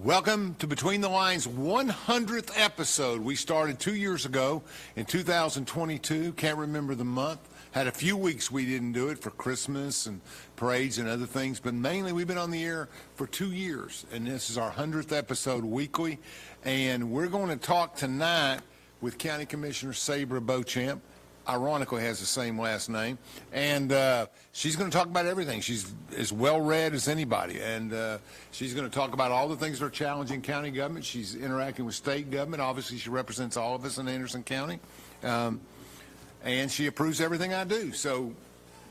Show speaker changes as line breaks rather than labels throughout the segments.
Welcome to Between the Lines 100th episode. We started 2 years ago in 2022. Can't remember the month. Had a few weeks we didn't do it for Christmas and parades and other things, but mainly we've been on the air for 2 years, and this is our 100th episode weekly. And we're going to talk tonight with County Commissioner Sabra Beauchamp. Ironically has the same last name, and she's going to talk about everything. She's as well-read as anybody, and she's going to talk about all the things that are challenging county government. She's interacting with state government. Obviously, she represents all of us in Anderson County, and she approves everything I do. So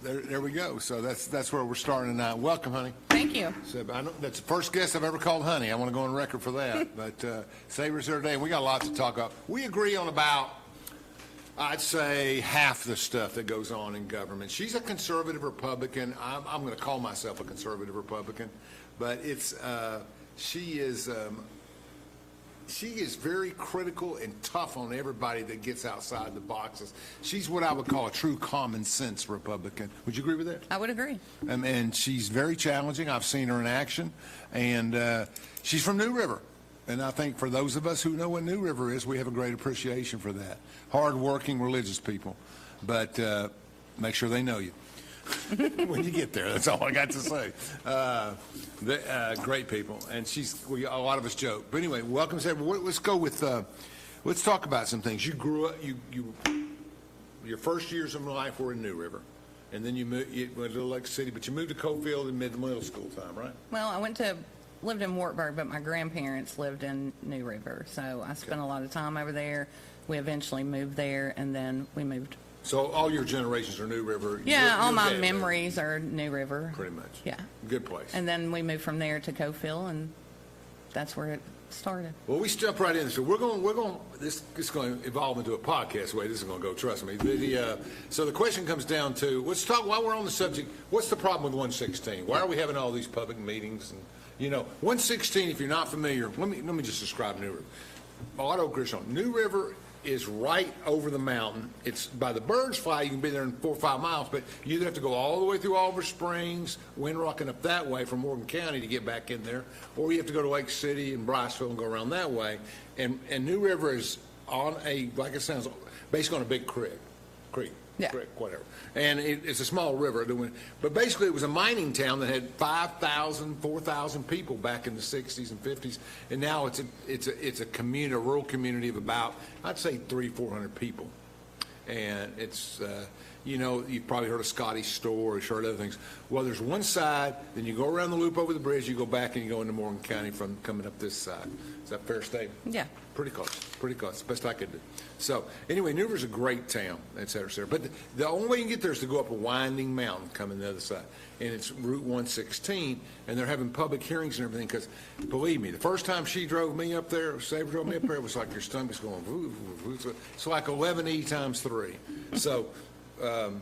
there we go. So that's where we're starting tonight. Welcome, honey.
Thank you.
So, I know that's the first guest I've ever called honey. I want to go on record for that. But Sabra's here today, and we got lots to talk about. We agree on about, I'd say, half the stuff that goes on in government. She's a conservative Republican. I'm going to call myself a conservative Republican, but she is very critical and tough on everybody that gets outside the boxes. She's what I would call a true common sense Republican. Would you agree with that?
I would agree.
And she's very challenging. I've seen her in action, and she's from New River. And I think for those of us who know what New River is, we have a great appreciation for that. Hard-working, religious people. But make sure they know you when you get there. That's all I got to say. Great people. And a lot of us joke. But anyway, welcome, Sarah. Let's go with, let's talk about some things. You grew up, your first years of life were in New River. And then you went to Little Lake City, but you moved to Cofield in middle school time, right?
Well, I lived in Wartburg, but my grandparents lived in New River, so I spent a lot of time over there. We eventually moved there, and then we moved.
So all your generations are New River?
Yeah, all my memories are New River.
Pretty much.
Yeah.
Good place.
And then we moved from there to Cofield, and that's where it started.
Well, we jump right in. So this is going to evolve into a podcast way. This is going to go, trust me. So the question comes down to, let's talk, while we're on the subject, what's the problem with 116? Why are we having all these public meetings? And, 116, if you're not familiar, let me just describe New River. Auto Christian. New River is right over the mountain. It's by the birds fly. You can be there in 4 or 5 miles, but you either have to go all the way through Oliver Springs, Windrock, and up that way from Morgan County to get back in there, or you have to go to Lake City and Bryceville and go around that way. And New River is on like it sounds, basically on a big creek.
Yeah.
Creek, whatever. And it's a small river. But basically it was a mining town that had 5,000, 4,000 people back in the 60s and 50s. And now it's a rural community of about, I'd say 300-400 people. And it's, you've probably heard of Scotty's store, or heard other things. Well, there's one side, then you go around the loop over the bridge, you go back and you go into Morgan County from coming up this side. Is that a fair statement?
Yeah.
Pretty close. Best I could do. So anyway, New River's a great town, et cetera, et cetera. But the only way you can get there is to go up a winding mountain coming the other side. And it's Route 116, and they're having public hearings and everything, because believe me, the first time she drove me up there, Sabra drove me up there, it was like your stomach's going, woo, woo, woo. It's like 11E times 3. So, and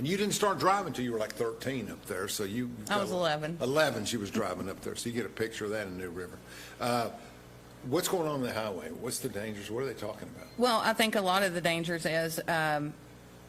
you didn't start driving until you were like 13 up there. So
I was 11.
11 she was driving up there. So you get a picture of that in New River. What's going on the highway? What's the dangers? What are they talking about?
Well, I think a lot of the dangers is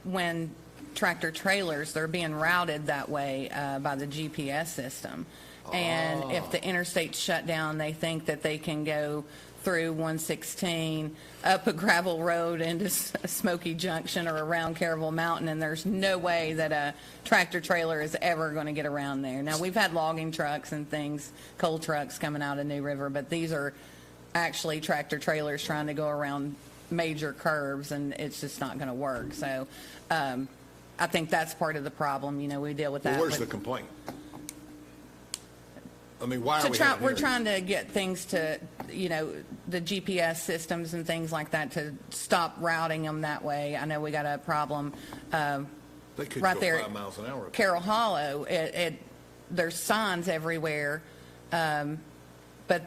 when tractor trailers, they're being routed that way by the GPS system. And if the interstate's shut down, they think that they can go through 116 up a gravel road into Smoky Junction or around Caraville Mountain, and there's no way that a tractor trailer is ever going to get around there. Now, we've had logging trucks and things, coal trucks coming out of New River, but these are actually tractor trailers trying to go around major curves, and it's just not going to work. So I think that's part of the problem. We deal with that.
Well, where's the complaint? I mean, why are
we're trying to get things to, the GPS systems and things like that to stop routing them that way. I know we got a problem
they could
right
go
there
5 miles an hour.
Carroll Hollow. There's signs everywhere, but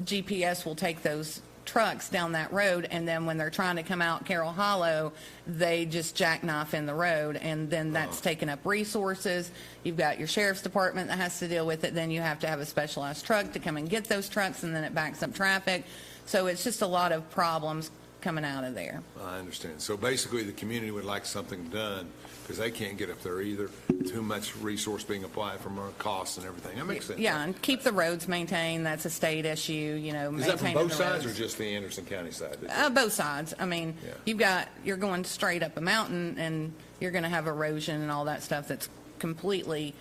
GPS will take those trucks down that road, and then when they're trying to come out Carroll Hollow, they just jackknife in the road, and then that's taking up resources. You've got your sheriff's department that has to deal with it. Then you have to have a specialized truck to come and get those trucks, and then it backs up traffic. So it's just a lot of problems. coming out of there.
I understand. So basically, the community would like something done because they can't get up there either. Too much resource being applied from our costs and everything. That makes sense.
Yeah, and keep the roads maintained. That's a state issue, you know,
Is that from
maintaining
both
the
sides or
roads.
just the Anderson County side?
Both sides. I mean,
Yeah.
you're going straight up a mountain, and you're going to have erosion and all that stuff that's completely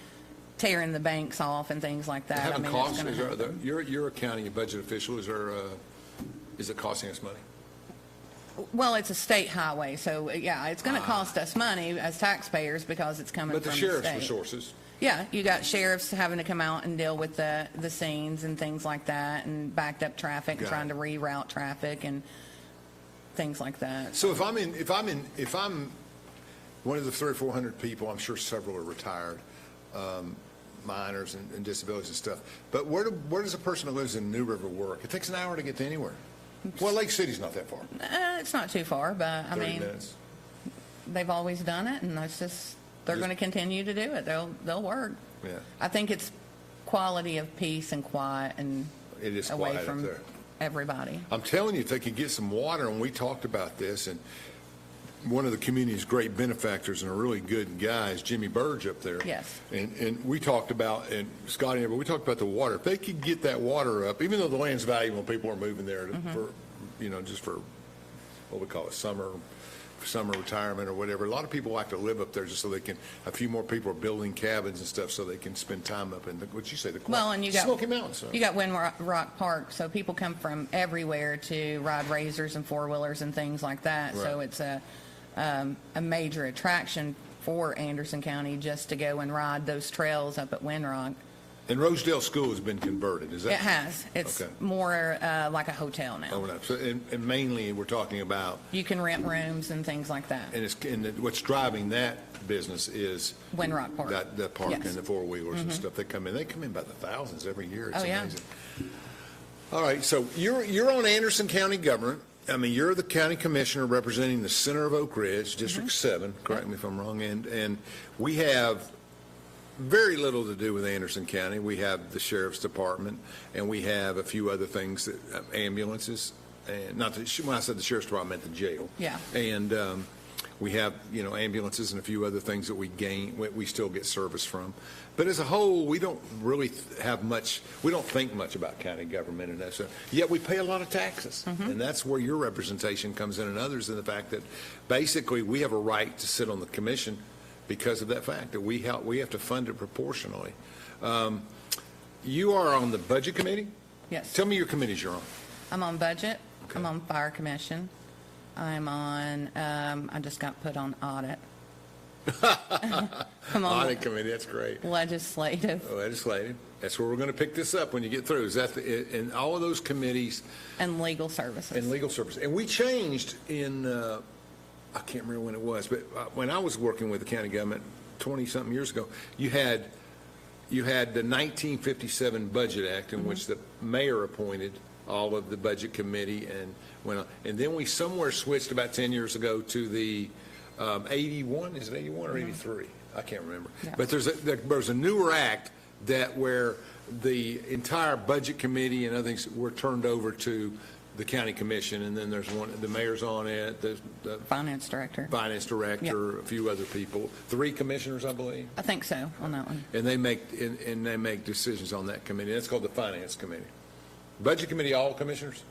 tearing the banks off and things like that.
Having
it's
costs,
gonna happen.
you're a county budget official. Is it costing us money?
Well, it's a state highway, so yeah, it's going to cost us money as taxpayers because it's coming
But
from
the
the
sheriff's
state.
resources.
Yeah, you got sheriffs having to come out and deal with the scenes and things like that, and backed up traffic, and
Got
trying
it.
to reroute traffic and things like that.
So if I'm one of the 300 or 400 people, I'm sure several are retired, minors and disabilities and stuff. But where does a person who lives in New River work? It takes an hour to get to anywhere. Well, Lake City's not that far.
It's not too far, but I
30
mean,
minutes.
they've always done it, and they're going to continue to do it. They'll work.
Yeah.
I think it's quality of peace and quiet and
It is
away
quiet up
from
there.
everybody.
I'm telling you, if they could get some water, and we talked about this, and one of the community's great benefactors and a really good guy is Jimmy Burge up there.
Yes.
And we talked about, and Scotty, but we talked about the water. If they could get that water up, even though the land's valuable, people are moving there for, just for what we call it, summer retirement or whatever. A lot of people like to live up there just so they can. A few more people are building cabins and stuff so they can spend time up in what you say the
Well, and you got
Smoky Mountains. So.
You got Rock Park, so people come from everywhere to ride razors and four-wheelers and things like that.
Right.
So it's a major attraction for Anderson County just to go and ride those trails up at Windrock.
And Rosedale School has been converted. Is that?
It has. It's
Okay.
more like a hotel now.
Oh, no. So, and mainly we're talking about,
You can rent rooms and things like that.
what's driving that business is
Windrock Park.
that park
Yes.
and the four-wheelers and stuff. They come in by the thousands every year. It's
Oh, yeah.
amazing. All right, so you're on Anderson County government. I mean, you're the county commissioner representing the center of Oak Ridge, District 7, correct me if I'm wrong, and we have very little to do with Anderson County. We have the sheriff's department, and we have a few other things, that ambulances, and not the, when I said the sheriff's department, I meant the jail.
Yeah.
And we have, ambulances and a few other things that we still get service from. But as a whole, we don't really we don't think much about county government and that stuff. Yet we pay a lot of taxes. And that's where your representation comes in and others, in the fact that basically we have a right to sit on the commission because of that fact that we have to fund it proportionally. You are on the budget committee?
Yes.
Tell me your committees you're on.
I'm on budget.
Okay.
I'm on fire commission. I'm on, I just got put on audit. I'm on
Audit committee, that's great.
legislative
Legislative. That's where we're going to pick this up when you get through. Is that in all of those committees
and legal services.
and legal service? And we changed in, I can't remember when it was, but when I was working with the county government 20-something years ago, you had the 1957 Budget Act in which the mayor appointed all of the budget committee and went on. And then we somewhere switched about 10 years ago to the 81, is it 81 or 83? I can't remember.
Yeah.
But there's a newer act that where the entire budget committee and other things were turned over to the county commission, and then there's one, the mayor's on it, the
Finance director.
finance director, a few other people, 3 commissioners, I believe,
I think so on that one.
and they make decisions on that committee. That's called the finance committee. Budget committee, all commissioners?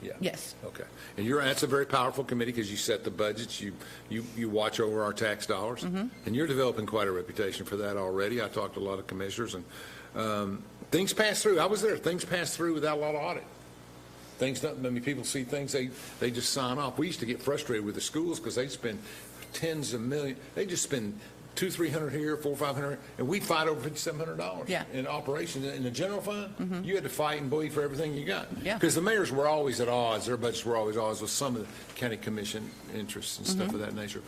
Yeah.
Yes.
Okay. And that's a very powerful committee because you set the budgets, you watch over our tax dollars, and you're developing quite a reputation for that already. I talked to a lot of commissioners, and things pass through. I was there. Things pass through without a lot of audit. People see things, they just sign off. We used to get frustrated with the schools because they spend tens of millions. They just spend $200-300 here, $400-500, and we'd fight over $5,700
Yeah.
in operations. In the general fund, you had to fight and bleed for everything you got.
Yeah.
Because the mayors were always at odds. Their budgets were always at odds with some of the county commission interests and stuff of that nature.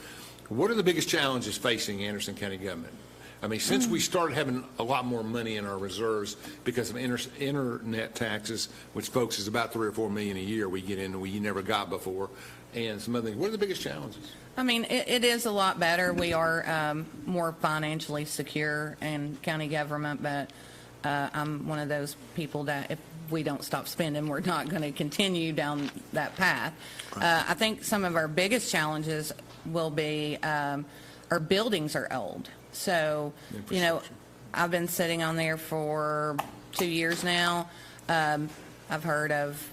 What are the biggest challenges facing Anderson County government? I mean, since we started having a lot more money in our reserves because of internet taxes, which, folks, is about $3 or $4 million a year we get in we never got before, and some other things. What are the biggest challenges?
I mean, it is a lot better. We are more financially secure in county government, but I'm one of those people that if we don't stop spending, we're not going to continue down that path. I think some of our biggest challenges will be our buildings are old. So, I've been sitting on there for 2 years now. I've heard of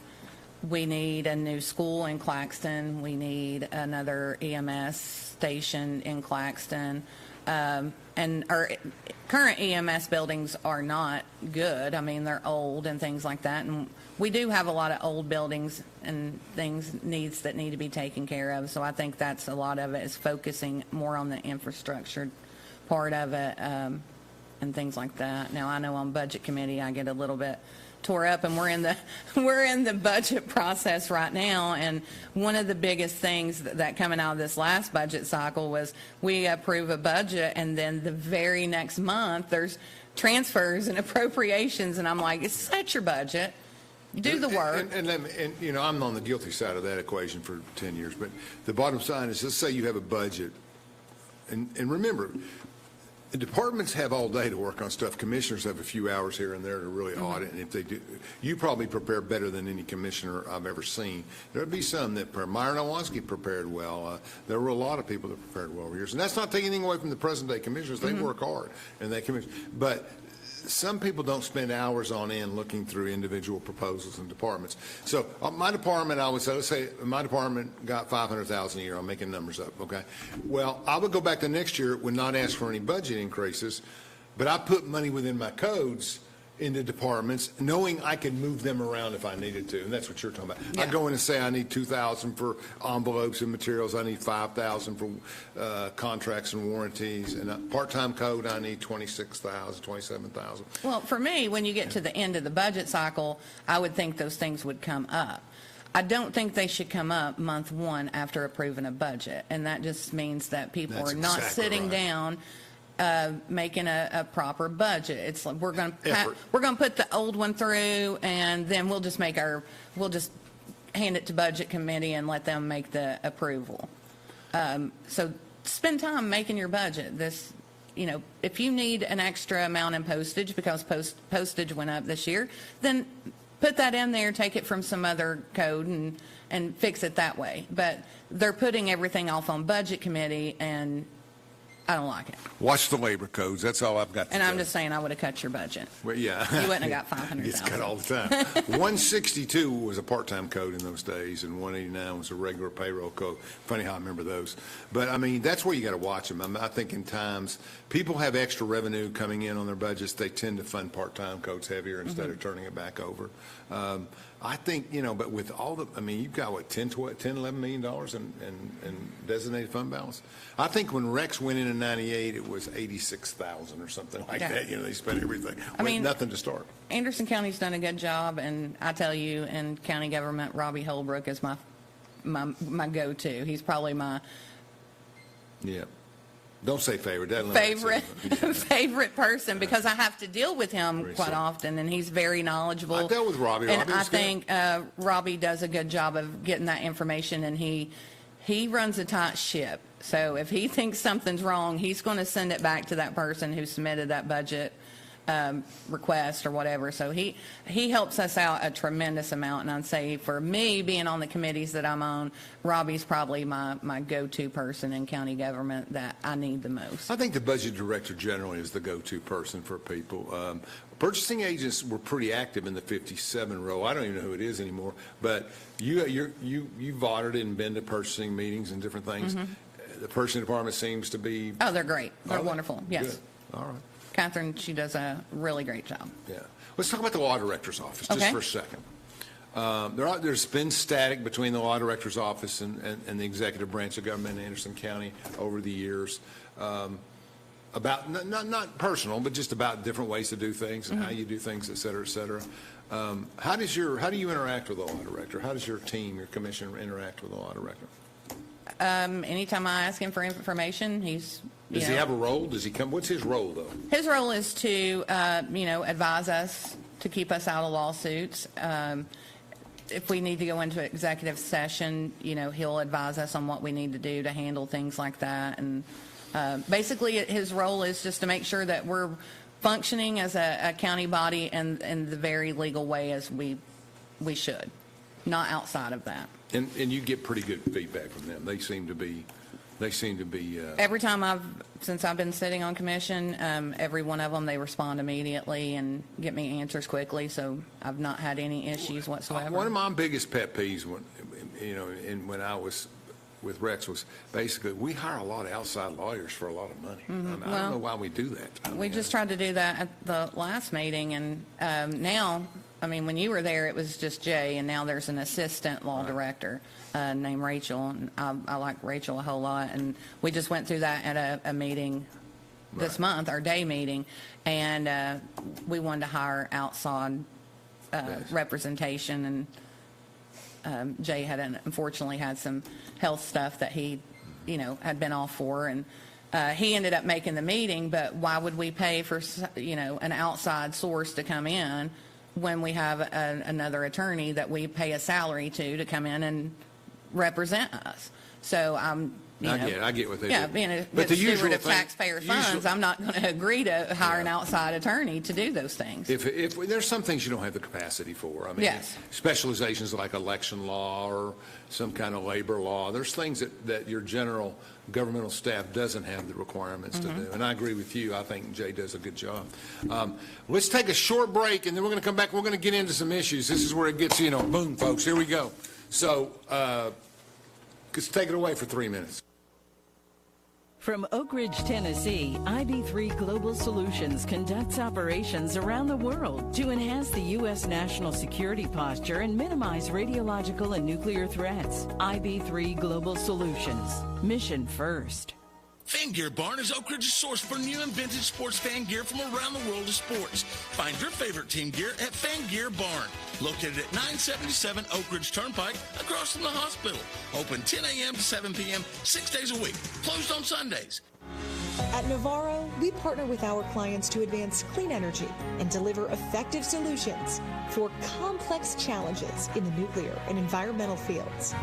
we need a new school in Claxton. We need another EMS station in Claxton. And our current EMS buildings are not good. I mean, they're old and things like that. And we do have a lot of old buildings and needs that need to be taken care of. So I think that's a lot of it is focusing more on the infrastructure part of it and things like that. Now, I know on budget committee, I get a little bit tore up, and we're in the budget process right now. And one of the biggest things that coming out of this last budget cycle was we approve a budget, and then the very next month there's transfers and appropriations, and I'm like, set your budget, do the work.
And I'm on the guilty side of that equation for 10 years, but the bottom line is, let's say you have a budget, and remember, the departments have all day to work on stuff. Commissioners have a few hours here and there to really audit, and if they do, you probably prepare better than any commissioner I've ever seen. There'll be some that Myron Owanski prepared well. There were a lot of people that prepared well over years, and that's not taking anything away from the present-day commissioners. They work hard, and they commission. But some people don't spend hours on end looking through individual proposals and departments. So my department, I would say, let's say my department got $500,000 a year. I'm making numbers up, okay? Well, I would go back the next year, would not ask for any budget increases, but I put money within my codes into departments, knowing I could move them around if I needed to, and that's what you're talking about.
Yeah.
I go in and say I need $2,000 for envelopes and materials, I need $5,000 for contracts and warranties, and a part-time code I need $26,000, $27,000.
Well, for me, when you get to the end of the budget cycle, I would think those things would come up. I don't think they should come up month one after approving a budget, and that just means that people
That's
are not
exactly
sitting
right.
down making a proper budget. It's like we're going
Effort.
to put the old one through, and then we'll just hand it to budget committee and let them make the approval. So spend time making your budget. If you need an extra amount in postage because postage went up this year, then put that in there, take it from some other code and fix it that way. But they're putting everything off on budget committee, and I don't like it.
Watch the labor codes. That's all I've got to
And
do.
I'm just saying I would have cut your budget.
Well, yeah.
You wouldn't have got 500,000.
It's cut all the time. 162 was a part-time code in those days, and 189 was a regular payroll code. Funny how I remember those. But, I mean, that's where you got to watch them. I think in times, people have extra revenue coming in on their budgets. They tend to fund part-time codes heavier instead of turning it back over. I think, but with all you've got, what, $11 million in designated fund balance? I think when Rex went in 98, it was 86,000 or something like that. They spent everything with nothing to start.
Anderson County's done a good job, and I tell you, in county government, Robbie Holbrook is my go-to. He's probably my
Don't say favorite.
favorite person, because I have to deal with him quite often, and he's very knowledgeable.
I dealt with Robbie.
And I think Robbie does a good job of getting that information, and he runs a tight ship. So if he thinks something's wrong, he's going to send it back to that person who submitted that budget request or whatever. So he helps us out a tremendous amount, and I'd say for me, being on the committees that I'm on, Robbie's probably my go-to person in county government that I need the most.
I think the budget director generally is the go-to person for people. Purchasing agents were pretty active in the 57 row. I don't even know who it is anymore, but you've audited and been to purchasing meetings and different things. The purchasing department seems to be...
Oh, they're great. They're wonderful. Yes.
Good. All right.
Catherine, she does a really great job.
Yeah. Let's talk about the law director's office just for a second. There's been static between the law director's office and the executive branch of government in Anderson County over the years about not personal, but just about different ways to do things and how you do things, et cetera, et cetera. How do you interact with the law director? How does your team, your commission, interact with the law director?
Anytime I ask him for information,
Does he have a role? Does he come? What's his role, though?
His role is to, advise us, to keep us out of lawsuits. If we need to go into executive session, he'll advise us on what we need to do to handle things like that. And basically, his role is just to make sure that we're functioning as a county body in the very legal way as we should, not outside of that.
And you get pretty good feedback from them. They seem to be.
Every time since I've been sitting on commission, every one of them, they respond immediately and get me answers quickly. So I've not had any issues whatsoever.
One of my biggest pet peeves when I was with Rex was basically we hire a lot of outside lawyers for a lot of money. I don't know why we do that.
We just tried to do that at the last meeting, and now, I mean, when you were there, it was just Jay, and now there's an assistant law director named Rachel, and I like Rachel a whole lot, and we just went through that at a meeting this month, our day meeting, and we wanted to hire outside representation, and Jay had unfortunately had some health stuff that he, had been off for, and he ended up making the meeting, but why would we pay for, an outside source to come in when we have another attorney that we pay a salary to come in and represent us? So
I get what they do.
Being a
but the
steward
usual
of taxpayer funds, I'm not going to agree to hire an outside attorney to do those things.
If there's some things you don't have the capacity for, I mean,
yes.
Specializations like election law or some kind of labor law, there's things that your general governmental staff doesn't have the requirements to do. And I agree with you. I think Jay does a good job. Let's take a short break, and then we're going to come back. We're going to get into some issues. This is where it gets, boom, folks. Here we go. So let's take it away for 3 minutes.
From Oak Ridge, Tennessee, IB3 Global Solutions conducts operations around the world to enhance the U.S. national security posture and minimize radiological and nuclear threats. IB3 Global Solutions. Mission first.
Fan Gear Barn is Oak Ridge's source for new and vintage sports fan gear from around the world of sports. Find your favorite team gear at Fan Gear Barn, located at 977 Oak Ridge Turnpike, across from the hospital. Open 10 a.m. to 7 p.m., 6 days a week. Closed on Sundays.
At Navarro, we partner with our clients to advance clean energy and deliver effective solutions for complex challenges in the nuclear and environmental fields.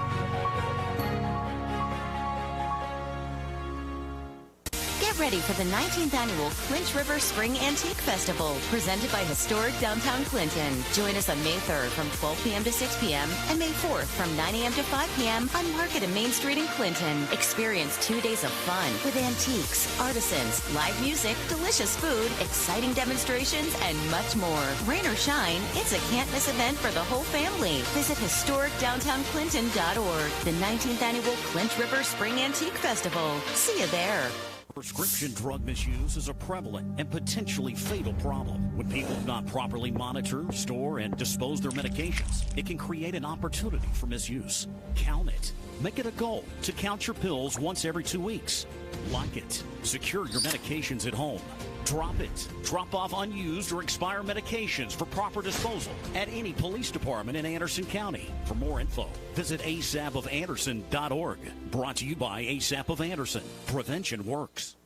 Get ready for the 19th annual Clinch River Spring Antique Festival, presented by historic downtown Clinton. Join us on May 3rd from 12 p.m. to 6 p.m. and May 4th from 9 a.m. to 5 p.m. on Market and Main Street in Clinton. Experience 2 days of fun with antiques, artisans, live music, delicious food, exciting demonstrations, and much more. Rain or shine, it's a can't-miss event for the whole family. Visit historicdowntownclinton.org. The 19th annual Clinch River Spring Antique Festival. See you there.
Prescription drug misuse is a prevalent and potentially fatal problem. When people do not properly monitor, store, and dispose their medications, it can create an opportunity for misuse. Count it. Make it a goal to count your pills once every 2 weeks. Lock it. Secure your medications at home. Drop it. Drop off unused or expired medications for proper disposal at any police department in Anderson County. For more info, visit asapofanderson.org. Brought to you by ASAP of Anderson. Prevention works.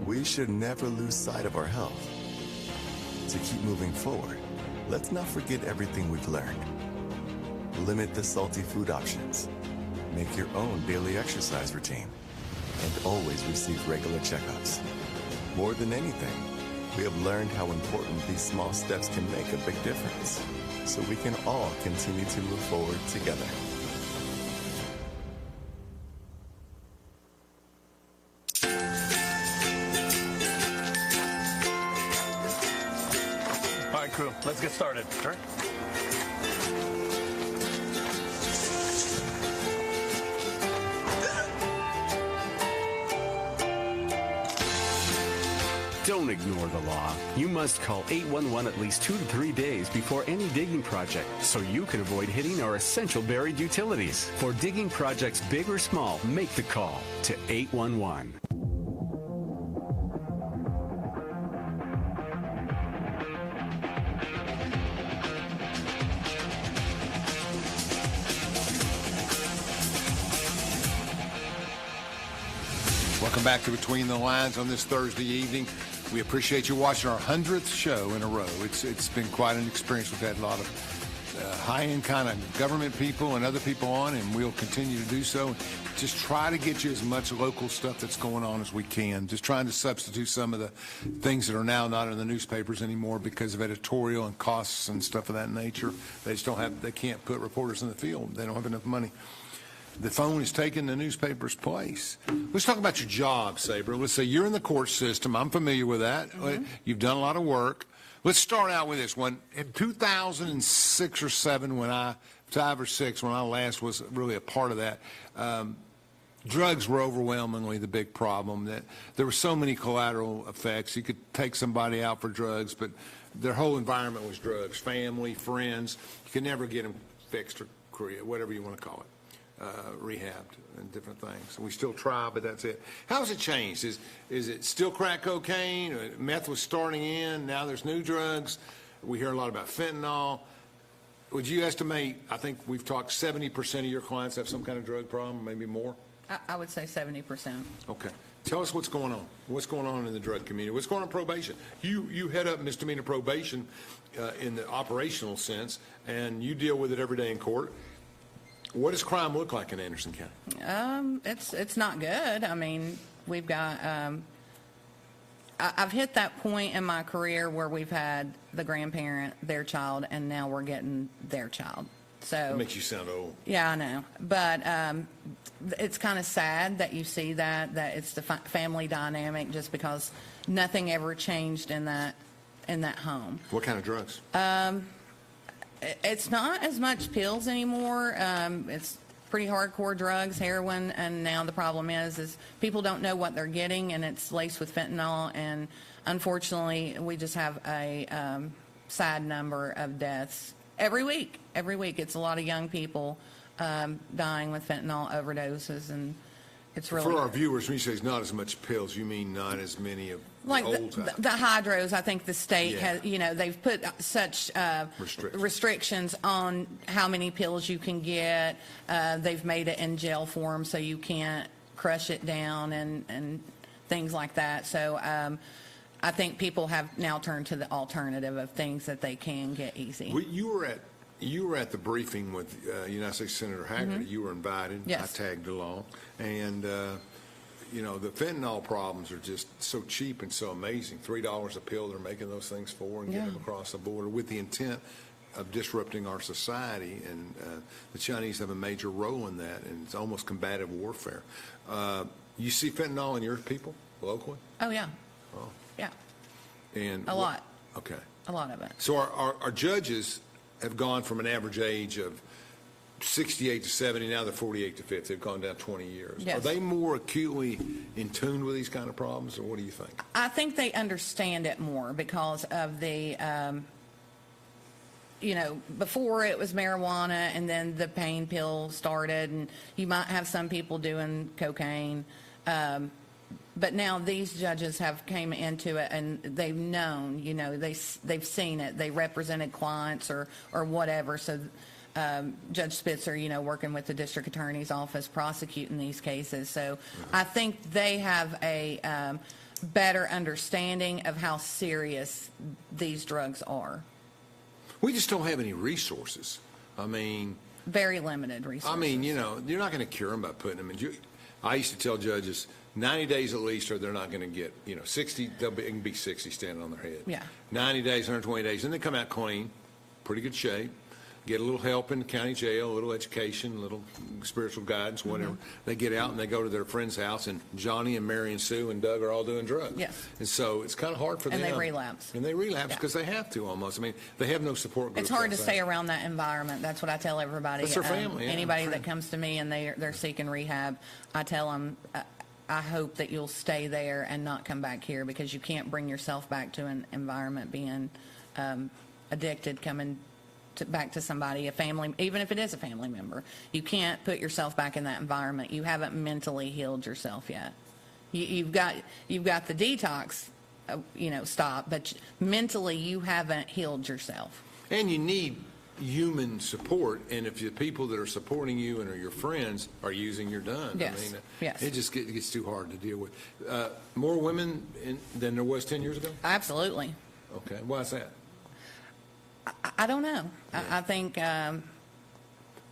We should never lose sight of our health. To keep moving forward, let's not forget everything we've learned. Limit the salty food options. Make your own daily exercise routine. And always receive regular checkups. More than anything, we have learned how important these small steps can make a big difference, so we can all continue to move forward together.
All right, crew, let's get started. All right.
Don't ignore the law. You must call 811 at least 2 to 3 days before any digging project so you can avoid hitting our essential buried utilities. For digging projects big or small, make the call to 811.
Welcome back to Between the Lines on this Thursday evening. We appreciate you watching our 100th show in a row. It's been quite an experience. We've had a lot of high-end kind of government people and other people on, and we'll continue to do so. Just try to get you as much local stuff that's going on as we can. Just trying to substitute some of the things that are now not in the newspapers anymore because of editorial and costs and stuff of that nature. They just don't have, they can't put reporters in the field. They don't have enough money. The phone is taking the newspaper's place. Let's talk about your job, Sabra. Let's say you're in the court system. I'm familiar with that. You've done a lot of work. Let's start out with this one. In 2006 or 7, when I, 5 or 6, when I last was really a part of that, drugs were overwhelmingly the big problem. That there were so many collateral effects. You could take somebody out for drugs, but their whole environment was drugs. Family, friends. You could never get them fixed or create, whatever you want to call it, rehabbed and different things. We still try, but that's it. How has it changed? Is it still crack cocaine? Meth was starting in. Now there's new drugs. We hear a lot about fentanyl. Would you estimate, I think we've talked 70% of your clients have some kind of drug problem, maybe more?
I would say 70%.
Okay. Tell us what's going on. What's going on in the drug community? What's going on in probation? You head up misdemeanor probation in the operational sense, and you deal with it every day in court. What does crime look like in Anderson County?
It's not good. I mean, we've got, I've hit that point in my career where we've had the grandparent, their child, and now we're getting their child. So
It makes you sound old.
Yeah, I know. But it's kind of sad that you see that it's the family dynamic, just because nothing ever changed in that home.
What kind of drugs?
It's not as much pills anymore. It's pretty hardcore drugs, heroin, and now the problem is people don't know what they're getting, and it's laced with fentanyl. And unfortunately, we just have a sad number of deaths every week. Every week, it's a lot of young people dying with fentanyl overdoses, and it's really.
For our viewers, when you say it's not as much pills, you mean not as many of
like
the old
the hydros. I think the state
Yeah.
has, they've put such restrictions on how many pills you can get. They've made it in gel form so you can't crush it down and things like that. So I think people have now turned to the alternative of things that they can get easy.
You were at the briefing with United States Senator Hagerty. You were invited.
Yes.
I tagged along. And, the fentanyl problems are just so cheap and so amazing. $3 a pill they're making those things for and getting them across the border with the intent of disrupting our society. And the Chinese have a major role in that, and it's almost combative warfare. You see fentanyl in your people locally?
Oh, yeah.
Oh.
Yeah.
And
a lot.
Okay.
A lot of it.
So our judges have gone from an average age of 68 to 70, now they're 48 to 50. They've gone down 20 years.
Yes.
Are they more acutely in tune with these kind of problems, or what do you think?
I think they understand it more because of the, before it was marijuana, and then the pain pill started, and you might have some people doing cocaine. But now these judges have came into it, and they've known, they've seen it. They represented clients or whatever. So Judge Spitzer, working with the district attorney's office, prosecuting these cases. So I think they have a better understanding of how serious these drugs are.
We just don't have any resources. I mean,
very limited resources.
I mean, you're not going to cure them by putting them in. I used to tell judges 90 days at least, or they're not going to get, 60, they can be 60 standing on their head.
Yeah.
90 days, 120 days, and they come out clean, pretty good shape, get a little help in the county jail, a little education, a little spiritual guidance, whatever. They get out and they go to their friend's house, and Johnny and Mary and Sue and Doug are all doing drugs.
Yes.
And so it's kind of hard for them.
And they relapse.
And they relapse because they have to almost. I mean, they have no support group.
It's hard to stay around that environment. That's what I tell everybody.
That's their family.
Anybody that comes to me and they're seeking rehab, I tell them, I hope that you'll stay there and not come back here, because you can't bring yourself back to an environment being addicted, coming back to somebody, a family, even if it is a family member. You can't put yourself back in that environment. You haven't mentally healed yourself yet. You've got the detox, stop, but mentally you haven't healed yourself.
And you need human support, and if the people that are supporting you and are your friends are using, you're done.
Yes.
I mean,
yes.
It just gets too hard to deal with. More women than there was 10 years ago?
Absolutely.
Okay. Why is that?
I don't know. I think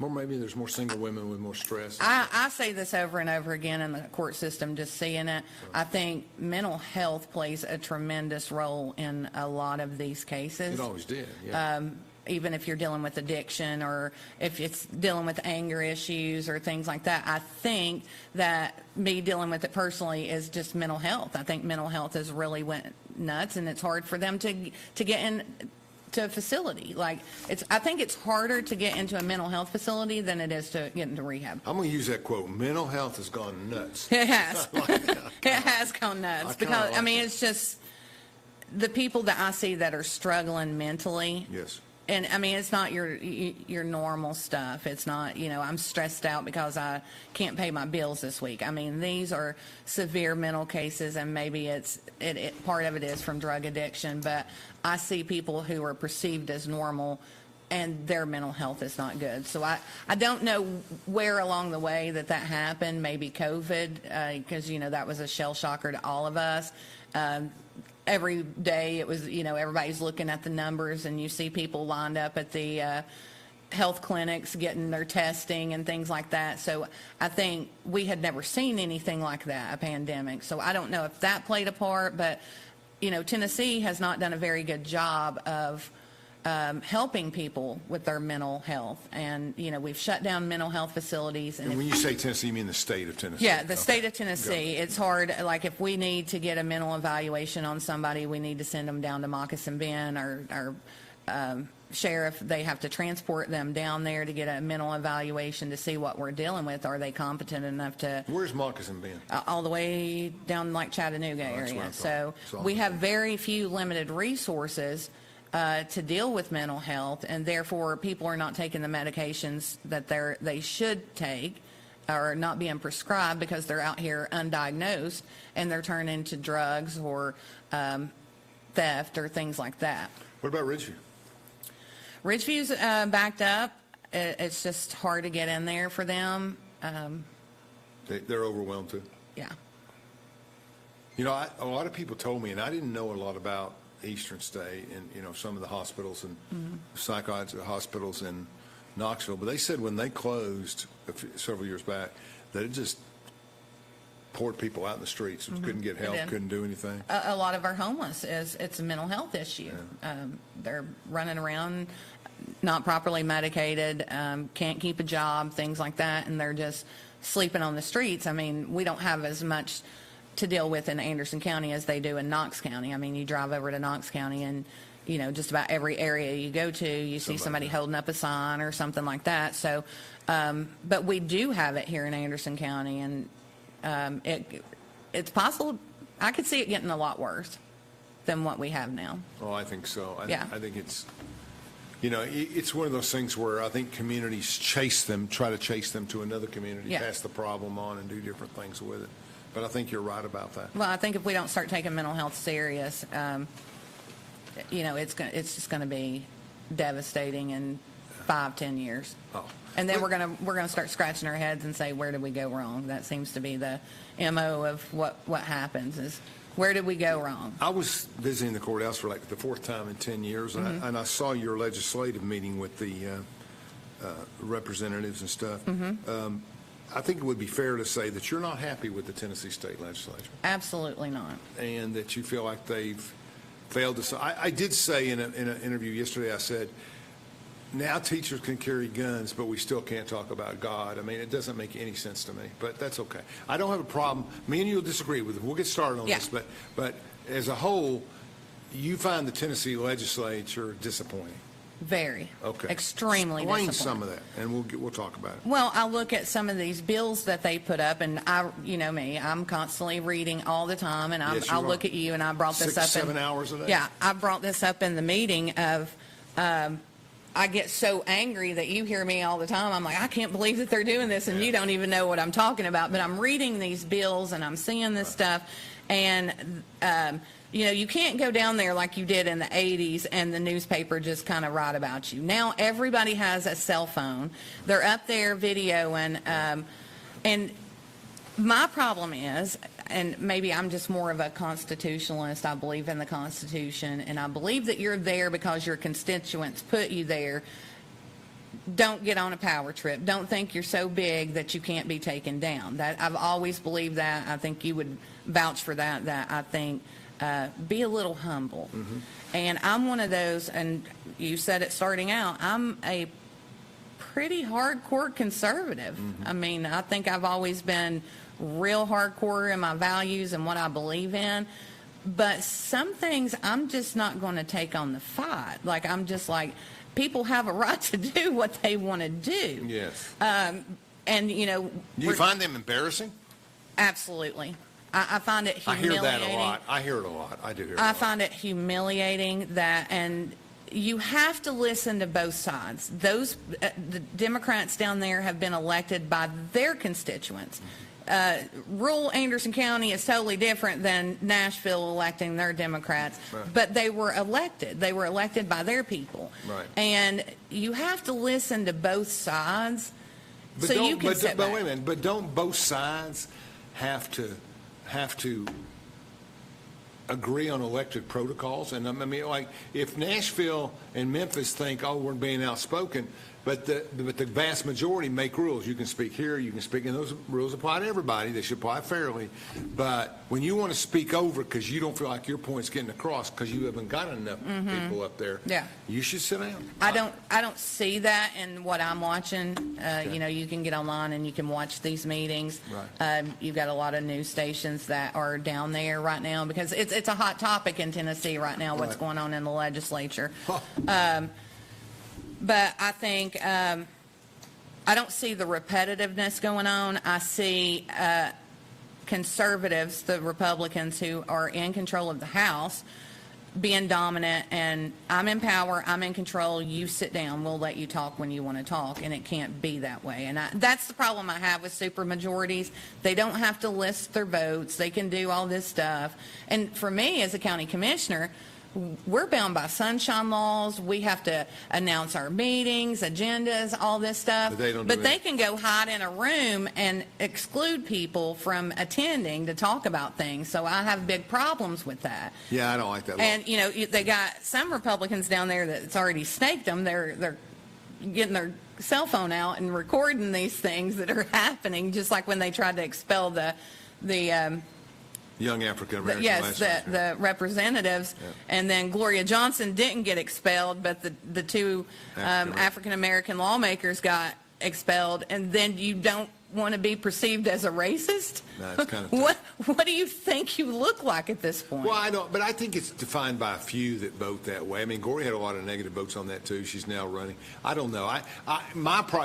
Or maybe there's more single women with more stress.
I say this over and over again in the court system, just seeing it. I think mental health plays a tremendous role in a lot of these cases.
It always did, yeah.
Even if you're dealing with addiction or if it's dealing with anger issues or things like that. I think that me dealing with it personally is just mental health. I think mental health has really went nuts, and it's hard for them to get in to a facility. Like, I think it's harder to get into a mental health facility than it is to get into rehab.
I'm going to use that quote. Mental health has gone nuts.
It has.
I like that.
It has gone nuts because, I mean, it's just the people that I see that are struggling mentally.
Yes.
And I mean, it's not your normal stuff. It's not, I'm stressed out because I can't pay my bills this week. I mean, these are severe mental cases, and maybe part of it is from drug addiction. But I see people who are perceived as normal, and their mental health is not good. So I don't know where along the way that happened. Maybe COVID, because that was a shell shocker to all of us. Every day it was, everybody's looking at the numbers, and you see people lined up at the health clinics getting their testing and things like that. So I think we had never seen anything like that, a pandemic. So I don't know if that played a part, but, Tennessee has not done a very good job of helping people with their mental health. And, we've shut down mental health facilities.
And when you say Tennessee, you mean the state of Tennessee?
Yeah, the state of Tennessee. It's hard. Like, if we need to get a mental evaluation on somebody, we need to send them down to Moccasin Bend. Our sheriff, they have to transport them down there to get a mental evaluation to see what we're dealing with. Are they competent enough to...
Where's Moccasin Bend?
All the way down, like, Chattanooga area. So we have very few limited resources to deal with mental health, and therefore people are not taking the medications that they should take, or not being prescribed because they're out here undiagnosed, and they're turning to drugs or theft or things like that.
What about Ridgeview?
Ridgeview's backed up. It's just hard to get in there for them.
They're overwhelmed too?
Yeah.
A lot of people told me, and I didn't know a lot about Eastern State and some of the hospitals and psychiatric hospitals in Knoxville, but they said when they closed several years back that it just poured people out in the streets, couldn't get help, couldn't do anything.
A lot of our homeless it's a mental health issue. Yeah. They're running around not properly medicated, can't keep a job, things like that, and they're just sleeping on the streets. I mean, we don't have as much to deal with in Anderson County as they do in Knox County. I mean, you drive over to Knox County and, just about every area you go to, you see somebody holding up a sign or something like that. So, but we do have it here in Anderson County, and it's possible. I could see it getting a lot worse than what we have now.
Oh, I think so.
I
think it's, it's one of those things where I think communities try to chase them to another community, pass the problem on and do different things with it. But I think you're right about that.
Well, I think if we don't start taking mental health serious, it's just going to be devastating in 5-10 years.
Oh.
And then we're going to start scratching our heads and say, where did we go wrong? That seems to be the MO of what happens is, where did we go wrong? I was
visiting the courthouse for like the fourth time in 10 years, and I saw your legislative meeting with the representatives and stuff. I think it would be fair to say that you're not happy with the Tennessee State Legislature.
Absolutely not.
And that you feel like they've failed to. I did say in an interview yesterday, I said, now teachers can carry guns, but we still can't talk about God. I mean, it doesn't make any sense to me, but that's okay. I don't have a problem. Me and you will disagree with it. We'll get started on this, but as a whole, you find the Tennessee Legislature disappointing.
Very.
Okay.
Extremely
Explain
disappointing.
some of that, and we'll talk about it.
Well, I look at some of these bills that they put up, and you know me, I'm constantly reading all the time, and I'll look at you, and I brought this up.
7 hours a day?
Yeah, I brought this up in the meeting of, I get so angry that you hear me all the time. I'm like, I can't believe that they're doing this, and you don't even know what I'm talking about. But I'm reading these bills, and I'm seeing this stuff, and you know, you can't go down there like you did in the 80s and the newspaper just kind of write about you. Now everybody has a cell phone. They're up there videoing. And my problem is, and maybe I'm just more of a constitutionalist. I believe in the Constitution, and I believe that you're there because your constituents put you there. Don't get on a power trip. Don't think you're so big that you can't be taken down. That I've always believed that. I think you would vouch for that. That I think be a little humble. And I'm one of those, and you said it starting out, I'm a pretty hardcore conservative. I mean, I think I've always been real hardcore in my values and what I believe in. But some things I'm just not going to take on the fight. Like, I'm just like, people have a right to do what they want to do.
Yes.
And, you know.
Do you find them embarrassing?
Absolutely. I find it humiliating.
I hear that a lot. I hear it a lot. I do hear it a lot.
I find it humiliating that, and you have to listen to both sides. Those the Democrats down there have been elected by their constituents. Rural Anderson County is totally different than Nashville electing their Democrats, but they were elected. They were elected by their people.
Right.
And you have to listen to both sides
But
so
don't-
you can
but,
sit
but
back.
wait a minute. But don't both sides have to agree on elected protocols? And I mean, like, if Nashville and Memphis think, oh, we're being outspoken, but the vast majority make rules. You can speak here, you can speak, and those rules apply to everybody. They should apply fairly. But when you want to speak over because you don't feel like your point's getting across because you haven't got enough people up there, you should sit down.
I don't see that in what I'm watching. You know, you can get online and you can watch these meetings.
Right.
You've got a lot of news stations that are down there right now because it's a hot topic in Tennessee right now, what's going on in the legislature. But I think I don't see the repetitiveness going on. I see conservatives, the Republicans who are in control of the House, being dominant, and I'm in power, I'm in control, you sit down, we'll let you talk when you want to talk, and it can't be that way. And that's the problem I have with supermajorities. They don't have to list their votes. They can do all this stuff. And for me as a county commissioner, we're bound by sunshine laws. We have to announce our meetings, agendas, all this stuff.
But they don't do
But they
that.
can go hide in a room and exclude people from attending to talk about things. So I have big problems with that.
Yeah, I don't like that law.
And, you know, they got some Republicans down there that's already snaked them. They're getting their cell phone out and recording these things that are happening, just like when they tried to expel the
Young African American.
yes, the representatives, and then Gloria Johnson didn't get expelled, but the two African American lawmakers got expelled, and then you don't want to be perceived as a racist?
That's kind of
what do you think you look like at this point?
Well, I don't, but I think it's defined by a few that vote that way. I mean, Gloria had a lot of negative votes on that too. She's now running. I don't know.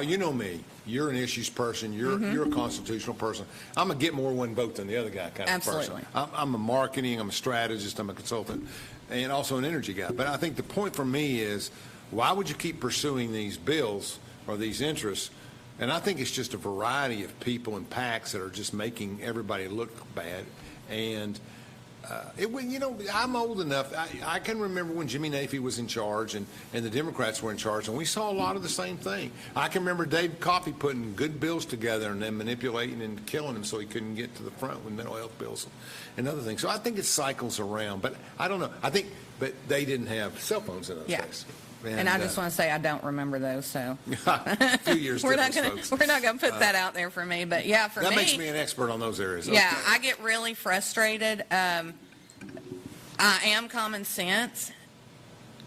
You know me. You're an issues person. You're a constitutional person. I'm a get more one vote than the other guy kind of person. I'm a marketing. I'm a strategist. I'm a consultant, and also an energy guy. But I think the point for me is, why would you keep pursuing these bills or these interests? And I think it's just a variety of people and PACs that are just making everybody look bad. And you know, I'm old enough. I can remember when Jimmy Nafee was in charge and the Democrats were in charge, and we saw a lot of the same thing. I can remember Dave Coffey putting good bills together and then manipulating and killing him so he couldn't get to the front with mental health bills and other things. So I think it cycles around. But I don't know. But they didn't have cell phones in those days.
And I just want to say I don't remember those, so
a few years
we're not
difference,
going to put that out there for me. But yeah, for me,
that makes me an expert on those areas.
Yeah,
Okay.
I get really frustrated. I am common sense.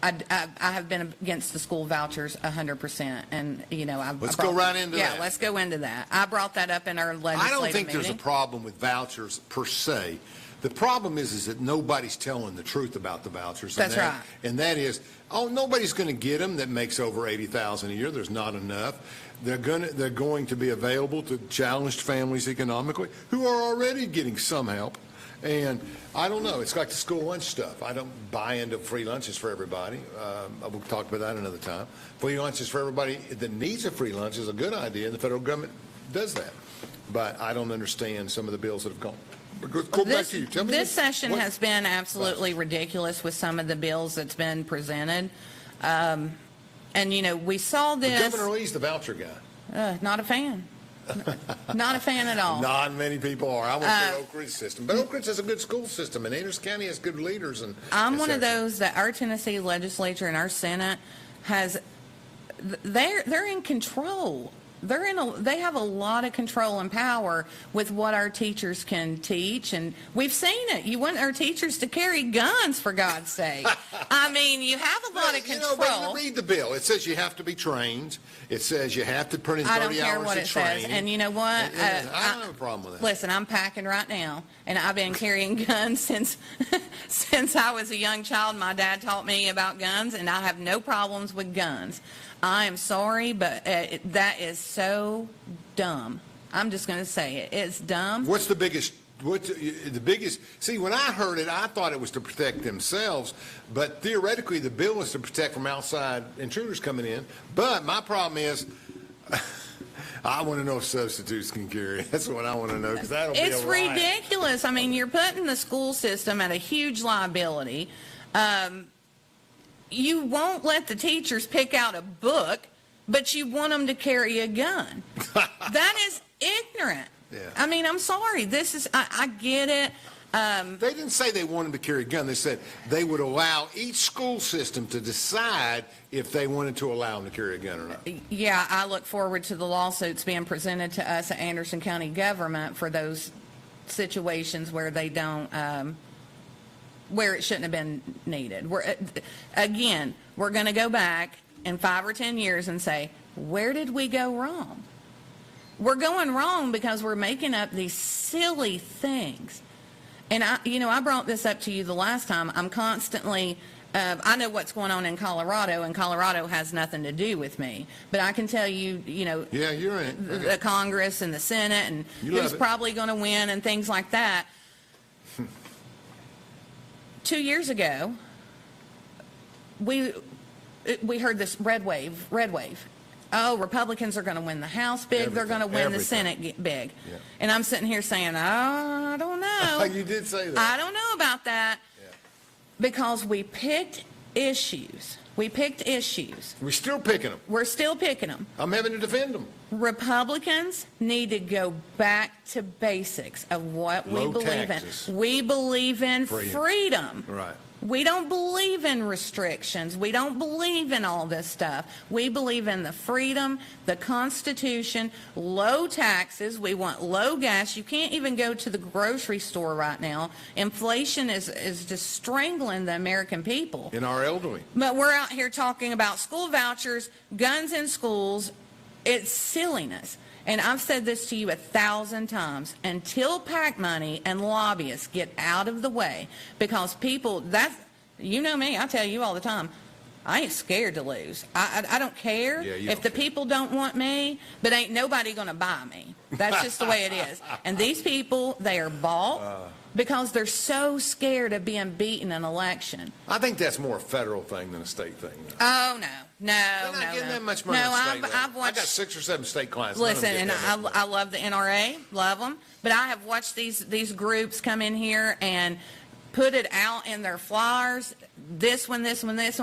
I have been against the school vouchers 100%, and you know,
Let's go right into that.
Yeah, let's go into that. I brought that up in our legislative
I don't think
meeting.
there's a problem with vouchers per se. The problem is that nobody's telling the truth about the vouchers.
That's right.
And that is, nobody's going to get them that makes over $80,000 a year. There's not enough. They're going to be available to challenged families economically who are already getting some help. And I don't know. It's like the school lunch stuff. I don't buy into free lunches for everybody. We'll talk about that another time. Free lunches for everybody that needs a free lunch is a good idea, and the federal government does that. But I don't understand some of the bills that have gone. Go back to you. Tell me
this session has been absolutely ridiculous with some of the bills that's been presented. And, you know, we saw this.
Governor Lee's the voucher guy.
Not a fan. Not a fan at all.
Not many people are. I went through the Oak Ridge system, but Oak Ridge has a good school system, and Anderson County has good leaders. And
I'm one of those that our Tennessee legislature and our Senate has. They're in control. They have a lot of control and power with what our teachers can teach, and we've seen it. You want our teachers to carry guns, for God's sake. I mean, you have a lot of control.
But you read the bill. It says you have to be trained. It says you have to put in 30 hours of training.
I don't care what it says. And you know what?
I don't have a problem with that.
Listen, I'm packing right now, and I've been carrying guns since I was a young child. My dad taught me about guns, and I have no problems with guns. I am sorry, but that is so dumb. I'm just going to say it. It's dumb.
What's the biggest? See, when I heard it, I thought it was to protect themselves, but theoretically, the bill is to protect from outside intruders coming in. But my problem is, I want to know if substitutes can carry. That's what I want to know, because that'll be
It's
a riot.
ridiculous. I mean, you're putting the school system at a huge liability. You won't let the teachers pick out a book, but you want them to carry a gun. That is ignorant.
Yeah.
I mean, I'm sorry. I get it.
They didn't say they wanted to carry a gun. They said they would allow each school system to decide if they wanted to allow them to carry a gun or not.
Yeah, I look forward to the lawsuits being presented to us at Anderson County government for those situations where they don't, where it shouldn't have been needed. Again, we're going to go back in 5 or 10 years and say, where did we go wrong? We're going wrong because we're making up these silly things. And I brought this up to you the last time. I'm constantly, I know what's going on in Colorado, and Colorado has nothing to do with me. But I can tell you,
Yeah, you're in it.
the Congress and the Senate and who's probably going to win and things like that. 2 years ago, we heard this red wave. Oh, Republicans are going to win the House big. They're going to win the Senate big. Yeah. And I'm sitting here saying, I don't know.
You did say that.
I don't know about that. Yeah. Because we picked issues. We're still picking them. We're still picking them.
I'm having to defend them.
Republicans need to go back to basics of what we believe
taxes.
in. We believe in freedom.
Right.
We don't believe in restrictions. We don't believe in all this stuff. We believe in the freedom, the Constitution, low taxes. We want low gas. You can't even go to the grocery store right now. Inflation is just strangling the American people.
In our elderly.
But we're out here talking about school vouchers, guns in schools. It's silliness. And I've said this to you 1,000 times. Until PAC money and lobbyists get out of the way, because people, you know me, I tell you all the time, I ain't scared to lose. I don't care if the people don't want me, but ain't nobody going to buy me. That's just the way it is. And these people, they are bought because they're so scared of being beaten in an election.
I think that's more a federal thing than a state thing.
Oh, no.
They're not getting that much money. No,
I've watched.
I got 6 or 7 state clients.
Listen, and I love the NRA, love them, but I have watched these groups come in here and put it out in their flyers. This one,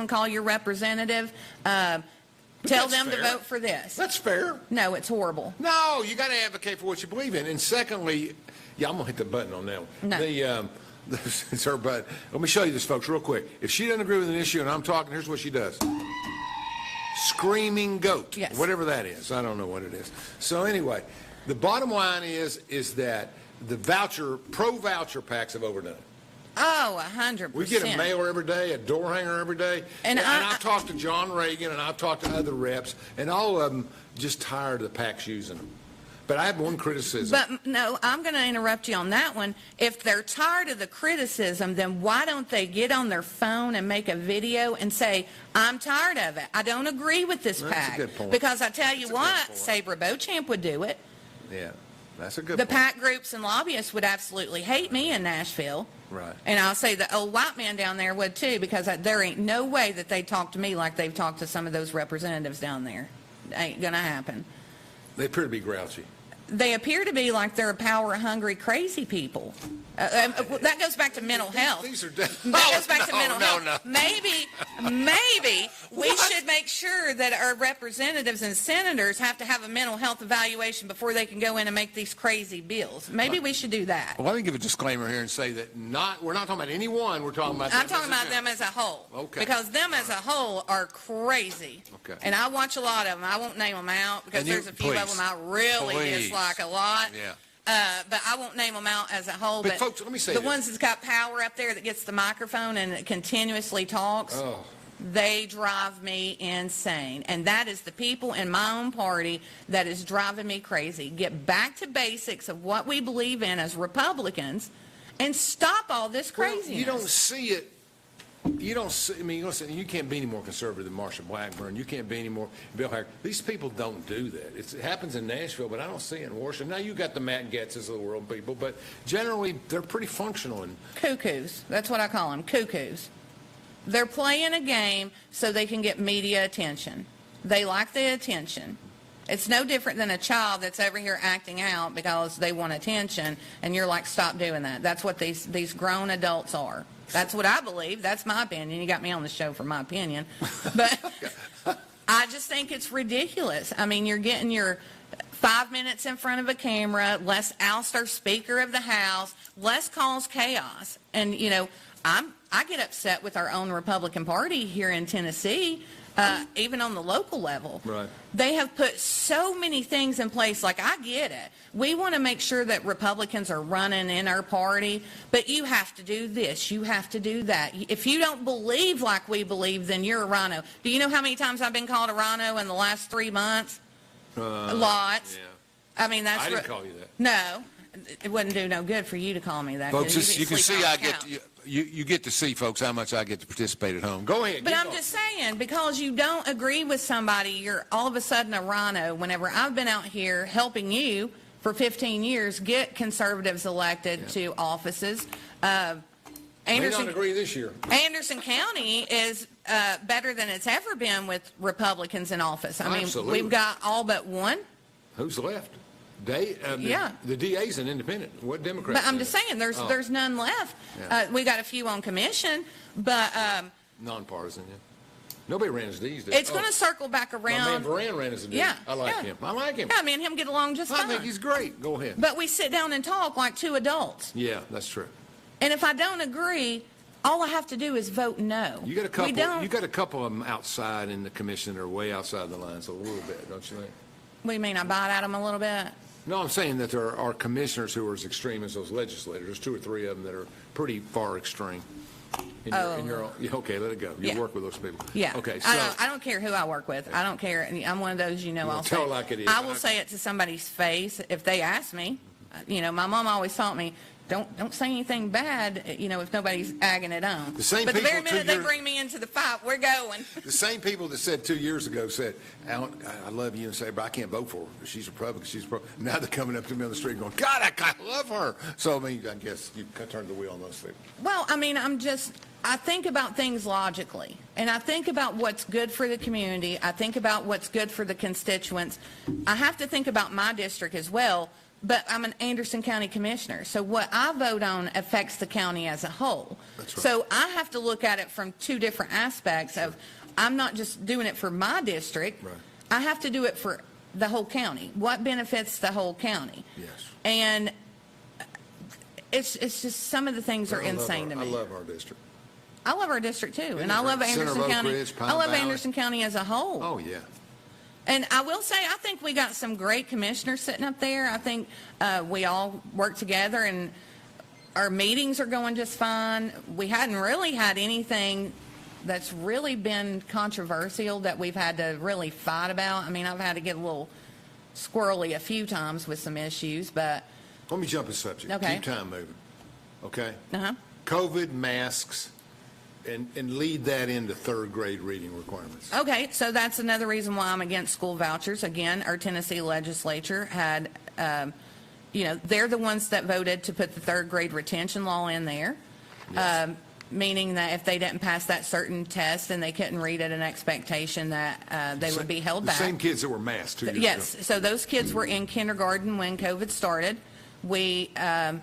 call your representative. Tell them to vote for this.
That's fair.
No, it's horrible.
No, you got to advocate for what you believe in. And secondly, I'm going to hit the button on that one.
No.
It's her button. Let me show you this, folks, real quick. If she doesn't agree with an issue and I'm talking, here's what she does. Screaming goat.
Yes.
Whatever that is. I don't know what it is. So anyway, the bottom line is that the pro-voucher packs have overdone it.
Oh, 100%.
We get a mailer every day, a door hanger every day. And I've talked to John Reagan and I've talked to other reps, and all of them just tired of the PACs using them. But I have one criticism.
But no, I'm going to interrupt you on that one. If they're tired of the criticism, then why don't they get on their phone and make a video and say, I'm tired of it. I don't agree with this PAC.
That's a good point.
Because I tell you what, Sabra Beauchamp would do it.
Yeah, that's a good
point. The
point.
PAC groups and lobbyists would absolutely hate me in Nashville.
Right.
And I'll say the old white man down there would too, because there ain't no way that they talk to me like they've talked to some of those representatives down there. Ain't going to happen.
They appear to be grouchy.
they appear to be like they're power-hungry, crazy people. That goes back to mental health.
These are
That goes back to mental health.
No.
Maybe we should make sure that our representatives and senators have to have a mental health evaluation before they can go in and make these crazy bills. Maybe we should do that.
Well, let me give a disclaimer here and say that we're not talking about anyone. We're talking about.
I'm talking about them as a whole.
Okay.
Because them as a whole are crazy.
Okay.
And I watch a lot of them. I won't name them out because there's a few of them I really dislike a lot.
Yeah.
But I won't name them out as a whole.
But folks, let me say
the
this.
ones that's got power up there that gets the microphone and continuously talks, they drive me insane. And that is the people in my own party that is driving me crazy. Get back to basics of what we believe in as Republicans and stop all this craziness.
Well, you don't see it. You don't see, I mean, you can't be any more conservative than Marsha Blackburn. You can't be any more Bill Hacker. These people don't do that. It happens in Nashville, but I don't see it in Washington. Now, you got the Matt Gaetzes of the world people, but generally, they're pretty functional.
Cuckoos. That's what I call them, cuckoos. They're playing a game so they can get media attention. They like the attention. It's no different than a child that's over here acting out because they want attention, and you're like, stop doing that. That's what these grown adults are. That's what I believe. That's my opinion. You got me on the show for my opinion. But I just think it's ridiculous. I mean, you're getting your 5 minutes in front of a camera, let's oust our Speaker of the House, let's cause chaos. And, you know, I get upset with our own Republican Party here in Tennessee, even on the local level.
Right.
They have put so many things in place. Like, I get it. We want to make sure that Republicans are running in our party, but you have to do this. You have to do that. If you don't believe like we believe, then you're a rhino. Do you know how many times I've been called a rhino in the last 3 months? Lots.
Yeah.
I mean, that's.
I didn't call you that.
No. It wouldn't do no good for you to call me that.
Folks, you can see you get to see, folks, how much I get to participate at home. Go ahead.
But I'm just saying, because you don't agree with somebody, you're all of a sudden a rhino. Whenever I've been out here helping you for 15 years get conservatives elected to offices,
May not agree this year.
Anderson County is better than it's ever been with Republicans in office. I mean,
Absolutely.
we've got all but one.
Who's left? The DA's an independent. What Democrat?
But I'm just saying, there's none left.
Yeah.
We got a few on commission, but
Nonpartisan, yeah. Nobody ran as these days.
it's going to circle back around.
My man Varan ran as a D.
Yeah,
I like him. I like him.
Yeah, me and him get along just fine.
I think he's great. Go ahead.
But we sit down and talk like two adults.
Yeah, that's true.
And if I don't agree, all I have to do is vote no.
You got a couple. You got a couple of them outside in the commission that are way outside the lines a little bit, don't you think?
What do you mean? I bite at them a little bit?
No, I'm saying that there are commissioners who are as extreme as those legislators. There's 2 or 3 of them that are pretty far extreme. Okay, let it go. You work with those people.
Yeah.
Okay. So,
I don't care who I work with. I don't care. I'm one of those, I'll
tell
say.
like it is.
I will say it to somebody's face if they ask me. My mom always taught me, don't say anything bad, if nobody's agging it on.
The same
but the very
people
minute they bring me into the fight, we're going.
The same people that said 2 years ago said, Alan, I love you, and say, but I can't vote for her. She's Republican. Now they're coming up to me on the street going, God, I love her. So, I guess you turned the wheel on those people.
Well, I think about things logically, and I think about what's good for the community. I think about what's good for the constituents. I have to think about my district as well. But I'm an Anderson County Commissioner, so what I vote on affects the county as a whole.
That's right.
So I have to look at it from 2 different aspects of, I'm not just doing it for my district.
Right.
I have to do it for the whole county. What benefits the whole county?
Yes.
And it's just some of the things are insane to me.
I love our district.
I love our district too, and I love Anderson County. I love Anderson County as a whole.
Oh yeah.
And I will say, I think we got some great commissioners sitting up there. I think we all work together, and our meetings are going just fine. We hadn't really had anything that's really been controversial that we've had to really fight about. I mean, I've had to get a little squirrely a few times with some issues, but...
Let me jump a subject.
Okay.
Keep time moving. Okay?
Uh-huh.
COVID, masks, and lead that into 3rd grade reading requirements.
Okay, so that's another reason why I'm against school vouchers. Again, our Tennessee legislature had, they're the ones that voted to put the 3rd grade retention law in there.
Yes.
meaning that if they didn't pass that certain test and they couldn't read at an expectation that they would be held back.
The same kids that were masked 2 years ago.
Yes, so those kids were in kindergarten when COVID started. We, and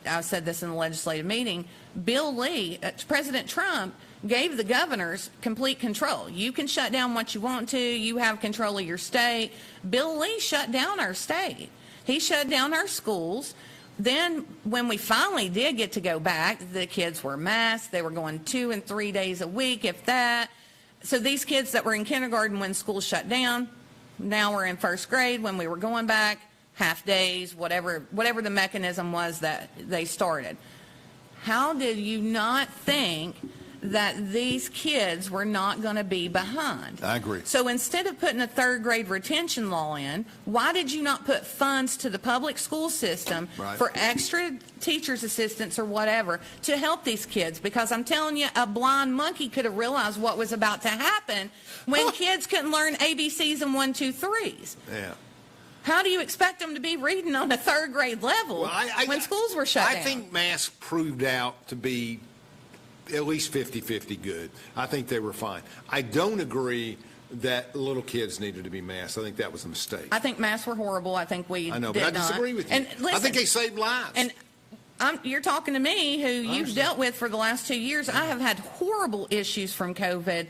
I said this in the legislative meeting, Bill Lee, President Trump, gave the governors complete control. You can shut down what you want to. You have control of your state. Bill Lee shut down our state. He shut down our schools. Then when we finally did get to go back, the kids were masked. They were going 2 and 3 days a week, if that. So these kids that were in kindergarten when school shut down, now we're in first grade when we were going back, half days, whatever the mechanism was that they started. How did you not think that these kids were not going to be behind?
I agree.
So instead of putting a third grade retention law in, why did you not put funds to the public school system for extra teachers' assistants or whatever to help these kids? Because I'm telling you, a blind monkey could have realized what was about to happen when kids couldn't learn ABCs and 1, 2, 3s.
Yeah.
How do you expect them to be reading on a third grade level when schools were shut down?
I think masks proved out to be at least 50-50 good. I think they were fine. I don't agree that little kids needed to be masked. I think that was a mistake.
I think masks were horrible. I think we
I know,
did
but I
not.
disagree with you.
And listen,
I think they saved lives.
And you're talking to me, who you've dealt with for the last 2 years. I have had horrible issues from COVID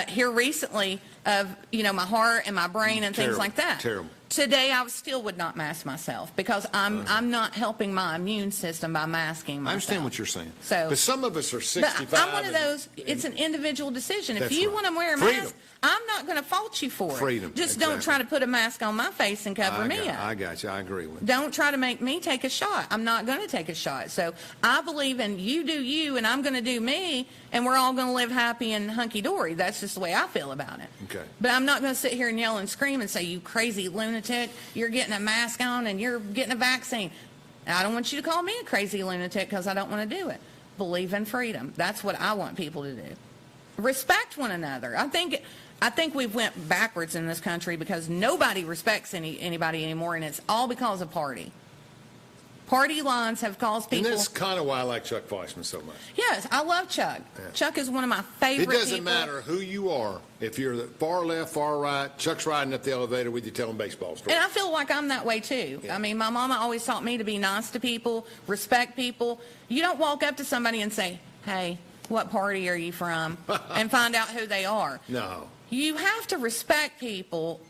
here recently of, my heart and my brain and things like that.
Terrible.
Today, I still would not mask myself because I'm not helping my immune system by masking myself.
I understand what you're saying.
So,
but some of us are 65.
But I'm one of those, it's an individual decision. If you want to wear a mask, I'm not going to fault you for it.
Freedom.
Just don't try to put a mask on my face and cover me up.
I got you. I agree with you.
Don't try to make me take a shot. I'm not going to take a shot. So I believe in you do you, and I'm going to do me, and we're all going to live happy and hunky-dory. That's just the way I feel about it.
Okay.
But I'm not going to sit here and yell and scream and say, you crazy lunatic, you're getting a mask on and you're getting a vaccine. I don't want you to call me a crazy lunatic because I don't want to do it. Believe in freedom. That's what I want people to do. Respect one another. I think we've went backwards in this country because nobody respects anybody anymore, and it's all because of party. Party lines have caused people.
And that's kind of why I like Chuck Fleischman so much.
Yes, I love Chuck. Yeah. Chuck is one of my favorite people.
It doesn't matter who you are. If you're the far left, far right, Chuck's riding up the elevator with you telling baseball stories.
And I feel like I'm that way too. Yeah. I mean, my mama always taught me to be nice to people, respect people. You don't walk up to somebody and say, hey, what party are you from? And find out who they are.
No.
You have to respect people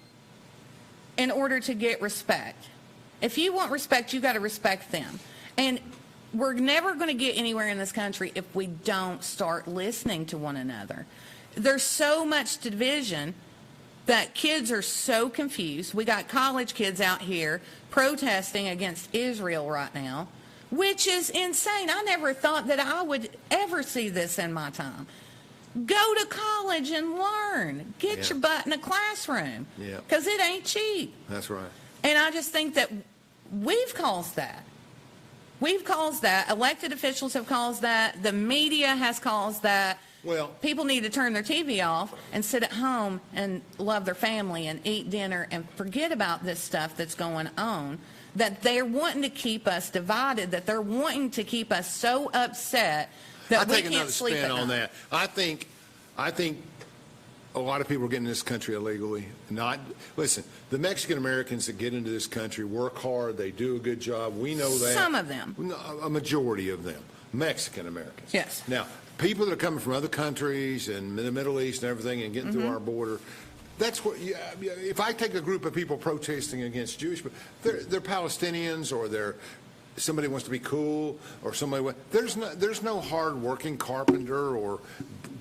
in order to get respect. If you want respect, you got to respect them. And we're never going to get anywhere in this country if we don't start listening to one another. There's so much division that kids are so confused. We got college kids out here protesting against Israel right now, which is insane. I never thought that I would ever see this in my time. Go to college and learn. Get your butt in a classroom. Because it ain't cheap.
That's right.
And I just think that we've caused that. We've caused that. Elected officials have caused that. The media has caused that.
Well,
people need to turn their TV off and sit at home and love their family and eat dinner and forget about this stuff that's going on, that they're wanting to keep us divided, that they're wanting to keep us so upset that we can't sleep at night.
I take another spin on that. I think a lot of people are getting in this country illegally. Listen, the Mexican Americans that get into this country work hard. They do a good job. We know that.
Some of them.
A majority of them. Mexican Americans.
Yes.
Now, people that are coming from other countries and the Middle East and everything and getting through our border, that's what. If I take a group of people protesting against Jewish people, they're Palestinians or they're somebody wants to be cool or somebody. There's no hard-working carpenter or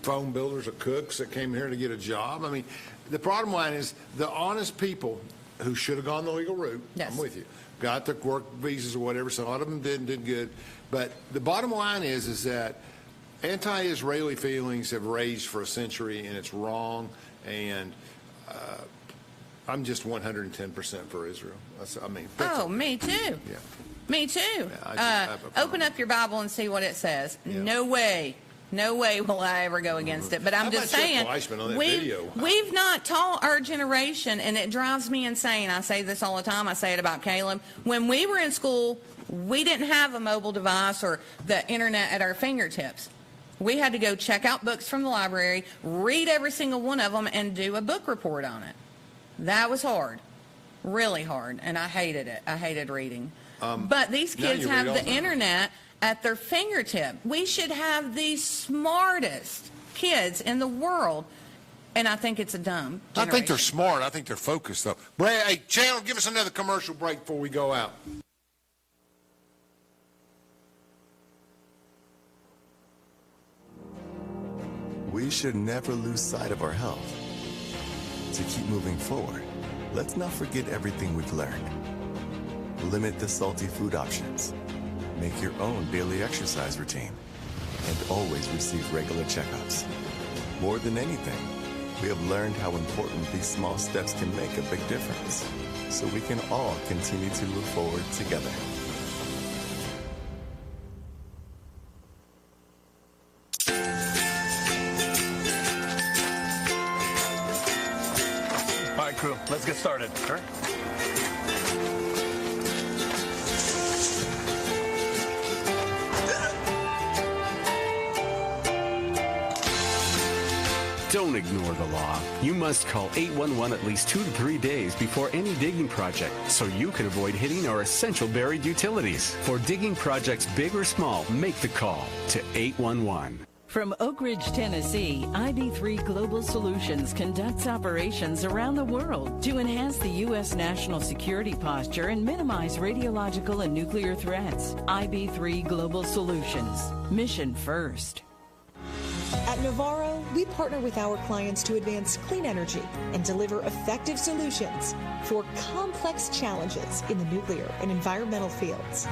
phone builders or cooks that came here to get a job. I mean, the bottom line is the honest people who should have gone the legal route.
Yes.
I'm with you. Got their work visas or whatever. So a lot of them did good. But the bottom line is that anti-Israeli feelings have raged for a century, and it's wrong. And I'm just 110% for Israel.
Me too.
Yeah.
Me too. Open up your Bible and see what it says. Yeah. No way will I ever go against it. But I'm just saying, we've not taught our generation, and it drives me insane. I say this all the time. I say it about Caleb. When we were in school, we didn't have a mobile device or the internet at our fingertips. We had to go check out books from the library, read every single one of them, and do a book report on it. That was hard, really hard, and I hated it. I hated reading. But these kids have the internet at their fingertip. We should have the smartest kids in the world, and I think it's a dumb generation.
I think they're smart. I think they're focused, though. Brad, hey, Channel, give us another commercial break before we go out.
We should never lose sight of our health. To keep moving forward, let's not forget everything we've learned. Limit the salty food options. Make your own daily exercise routine. And always receive regular checkups. More than anything, we have learned how important these small steps can make a big difference. So we can all continue to move forward together.
All right, crew, let's get started. All right.
Don't ignore the law. You must call 811 at least 2 to 3 days before any digging project so you can avoid hitting our essential buried utilities. For digging projects big or small, make the call to 811.
From Oak Ridge, Tennessee, IB3 Global Solutions conducts operations around the world to enhance the U.S. national security posture and minimize radiological and nuclear threats. IB3 Global Solutions. Mission first.
At Navarro, we partner with our clients to advance clean energy and deliver effective solutions for complex challenges in the nuclear and environmental fields.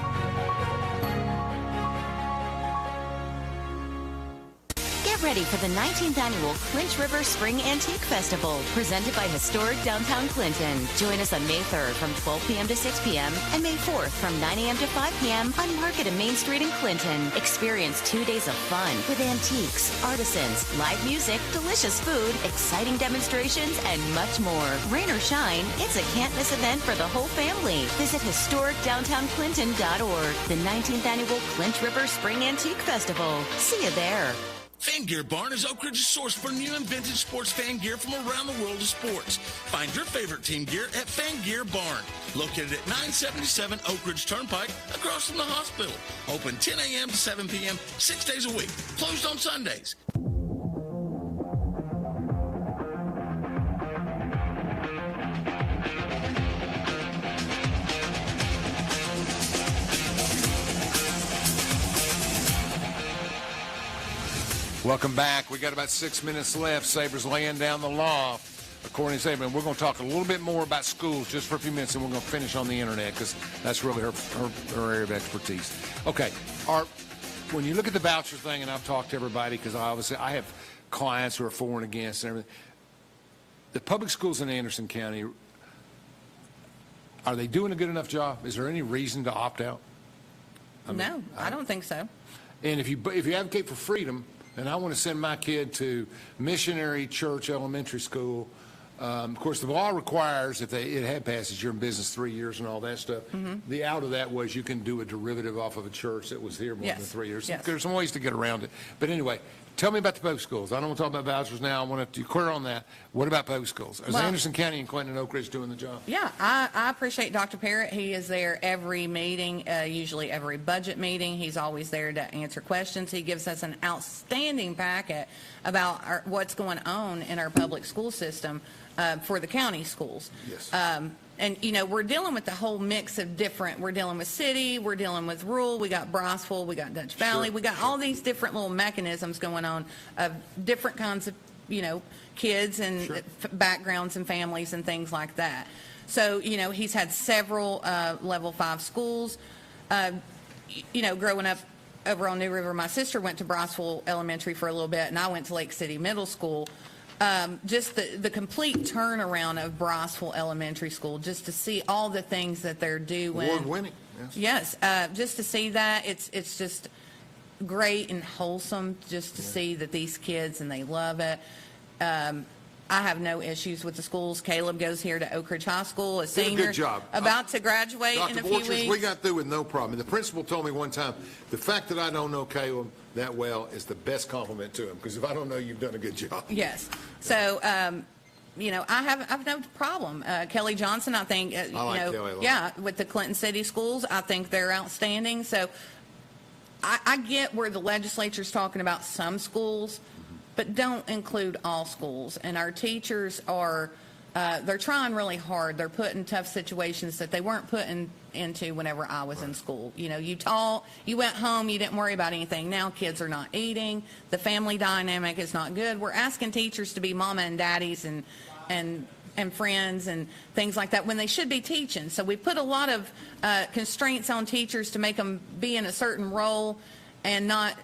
Get ready for the 19th annual Clinch River Spring Antique Festival, presented by historic downtown Clinton. Join us on May 3rd from 12 p.m. to 6 p.m. and May 4th from 9 a.m. to 5 p.m. on Market and Main Street in Clinton. Experience 2 days of fun with antiques, artisans, live music, delicious food, exciting demonstrations, and much more. Rain or shine, it's a can't-miss event for the whole family. Visit historicdowntownclinton.org. The 19th annual Clinch River Spring Antique Festival. See you there.
Fan Gear Barn is Oak Ridge's source for new and vintage sports fan gear from around the world of sports. Find your favorite team gear at Fan Gear Barn, located at 977 Oak Ridge Turnpike, across from the hospital. Open 10 a.m. to 7 p.m., 6 days a week. Closed on Sundays.
Welcome back. We got about 6 minutes left. Sabra's laying down the law, according to Sabra. And we're going to talk a little bit more about schools just for a few minutes, and we're going to finish on the internet because that's really her area of expertise. Okay. When you look at the voucher thing, and I've talked to everybody because I have clients who are for and against and everything. The public schools in Anderson County, are they doing a good enough job? Is there any reason to opt out?
No, I don't think so.
And if you advocate for freedom, and I want to send my kid to Missionary Church Elementary School. Of course, the law requires, if it had passage, you're in business 3 years and all that stuff. Mm-hmm. The out of that was you can do a derivative off of a church that was here more than 3 years.
Yes.
There's some ways to get around it. But anyway, tell me about the public schools. I don't want to talk about vouchers now. I want to be clear on that. What about public schools? Is Anderson County and Clinton and Oak Ridge doing the job?
Yeah, I appreciate Dr. Parrott. He is there every meeting, usually every budget meeting. He's always there to answer questions. He gives us an outstanding packet about what's going on in our public school system for the county schools.
Yes.
And, you know, we're dealing with the whole mix of different, we're dealing with city, we're dealing with rural, we got Brosville, we got Dutch Valley, we got all these different little mechanisms going on of different kinds of, you know, kids and backgrounds and families and things like that. So, you know, he's had several level 5 schools. You know, growing up over on New River, my sister went to Brosville Elementary for a little bit, and I went to Lake City Middle School. Just the complete turnaround of Brosville Elementary School, just to see all the things that they're doing.
Award-winning.
Yes, just to see that, it's just great and wholesome just to see that these kids, and they love it. I have no issues with the schools. Caleb goes here to Oak Ridge High School, a
Did a
senior,
good job.
about to graduate in
Dr.
a few
Borchers,
weeks.
we got through with no problem. And the principal told me one time, the fact that I don't know Caleb that well is the best compliment to him, because if I don't know, you've done a good job.
Yes. So, I've no problem. Kelly Johnson, I think,
I like Kelly a lot.
yeah, with the Clinton City schools, I think they're outstanding. So I get where the legislature's talking about some schools, but don't include all schools. And our teachers are, they're trying really hard. They're put in tough situations that they weren't put into whenever I was in school. You taught, you went home, you didn't worry about anything. Now kids are not eating. The family dynamic is not good. We're asking teachers to be mama and daddies and friends and things like that when they should be teaching. So we put a lot of constraints on teachers to make them be in a certain role and not,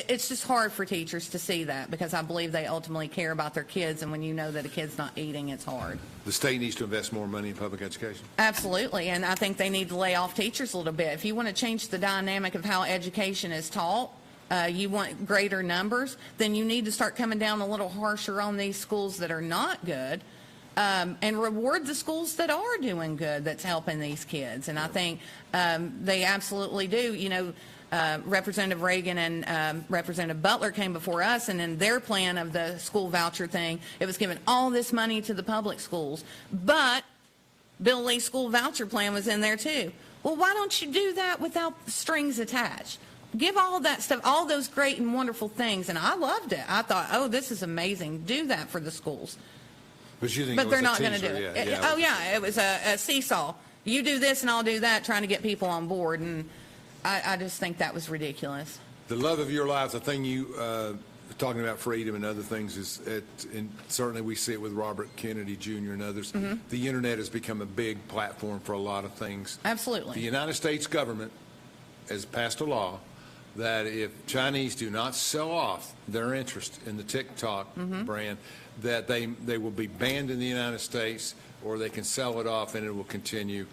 it's just hard for teachers to see that, because I believe they ultimately care about their kids, and when you know that a kid's not eating, it's hard.
The state needs to invest more money in public education.
Absolutely, and I think they need to lay off teachers a little bit. If you want to change the dynamic of how education is taught, you want greater numbers, then you need to start coming down a little harsher on these schools that are not good, and reward the schools that are doing good, that's helping these kids. And I think they absolutely do. Representative Reagan and Representative Butler came before us, and in their plan of the school voucher thing, it was giving all this money to the public schools. But Bill Lee's school voucher plan was in there too. Well, why don't you do that without strings attached? Give all that stuff, all those great and wonderful things. And I loved it. I thought, oh, this is amazing. Do that for the schools.
But you think
But
it was
they're
a
not going to
teaser,
do it.
yeah.
It was a seesaw. You do this and I'll do that, trying to get people on board. And I just think that was ridiculous.
The love of your life, the thing you talking about freedom and other things is, and certainly we see it with Robert Kennedy Jr. and others.
Mm-hmm.
The internet has become a big platform for a lot of things.
Absolutely.
The United States government has passed a law that if Chinese do not sell off their interest in the TikTok brand, that they will be banned in the United States, or they can sell it off and it will continue.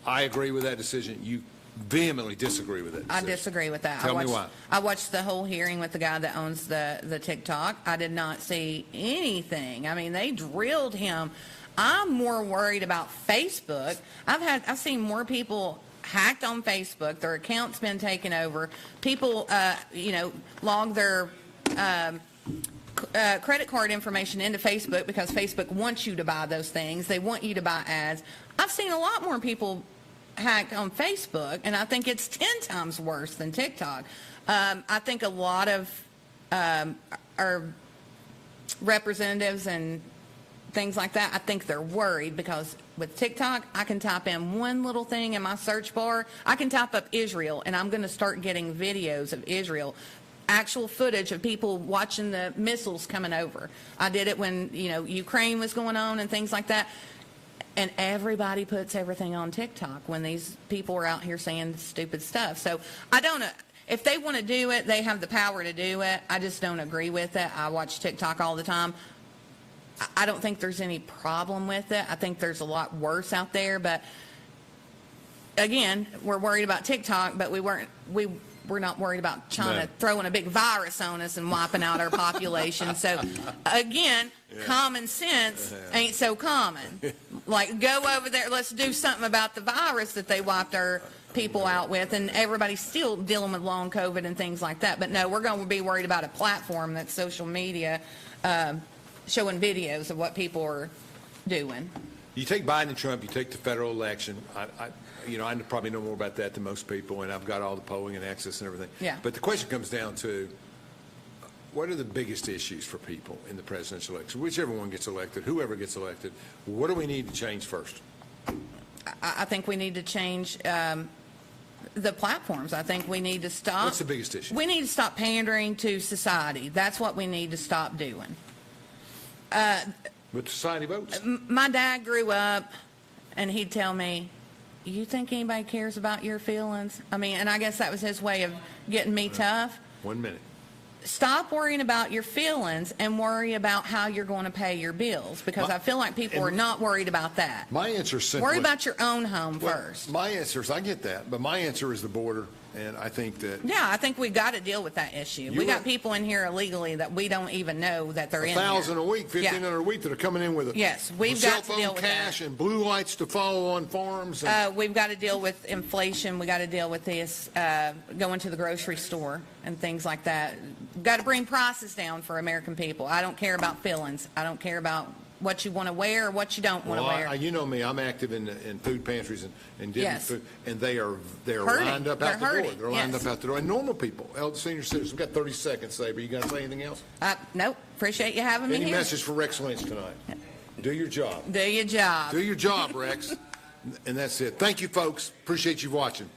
I agree with that decision. You vehemently disagree with that decision.
I disagree with that.
Tell me why.
I watched the whole hearing with the guy that owns the TikTok. I did not see anything. I mean, they drilled him. I'm more worried about Facebook. I've seen more people hacked on Facebook. Their account's been taken over. People, log their credit card information into Facebook because Facebook wants you to buy those things. They want you to buy ads. I've seen a lot more people hacked on Facebook, and I think it's 10 times worse than TikTok. I think a lot of our representatives and things like that, I think they're worried because with TikTok, I can type in one little thing in my search bar. I can type up Israel, and I'm going to start getting videos of Israel, actual footage of people watching the missiles coming over. I did it when, Ukraine was going on and things like that. And everybody puts everything on TikTok when these people are out here saying stupid stuff. So I don't know. If they want to do it, they have the power to do it. I just don't agree with it. I watch TikTok all the time. I don't think there's any problem with it. I think there's a lot worse out there. But again, we're worried about TikTok, but we're not worried about China throwing a big virus on us and wiping out our population. So again, common sense ain't so common. Like, go over there, let's do something about the virus that they wiped our people out with, and everybody's still dealing with long COVID and things like that. But no, we're going to be worried about a platform that's social media, showing videos of what people are doing.
You take Biden and Trump, you take the federal election. I probably know more about that than most people, and I've got all the polling and access and everything.
Yeah.
But the question comes down to, what are the biggest issues for people in the presidential election? Whichever one gets elected, whoever gets elected, what do we need to change first?
I think we need to change the platforms. I think we need to stop.
What's the biggest issue?
We need to stop pandering to society. That's what we need to stop doing.
With society votes?
My dad grew up, and he'd tell me, you think anybody cares about your feelings? I mean, and I guess that was his way of getting me tough.
1 minute.
Stop worrying about your feelings and worry about how you're going to pay your bills, because I feel like people are not worried about that.
My answer is simply,
worry about your own home first.
My answer is, I get that, but my answer is the border And I think that
Yeah, I think we got to deal with that issue. We got people in here illegally that we don't even know that they're in here.
1,000 a week, 1,500 a week that are coming in with
Yes, we've
cell
got to
phone
deal with
cash
that.
and blue lights to follow on farms. And
We've got to deal with inflation. We got to deal with this going to the grocery store and things like that. We've got to bring prices down for American people. I don't care about feelings. I don't care about what you want to wear or what you don't want to wear.
you know me, I'm active in food pantries and different
Yes.
food, and they're
Hurting.
lined up
They're
out the door.
hurting,
They're lined
yes.
up out the door. And normal people, elder senior citizens. We've got 30 seconds, Sabra. You got to say anything else?
Nope. Appreciate you having me
Any
here.
message for Rex Lynch tonight? Do your job.
Do your job.
Do your job, Rex. And that's it. Thank you, folks. Appreciate you watching.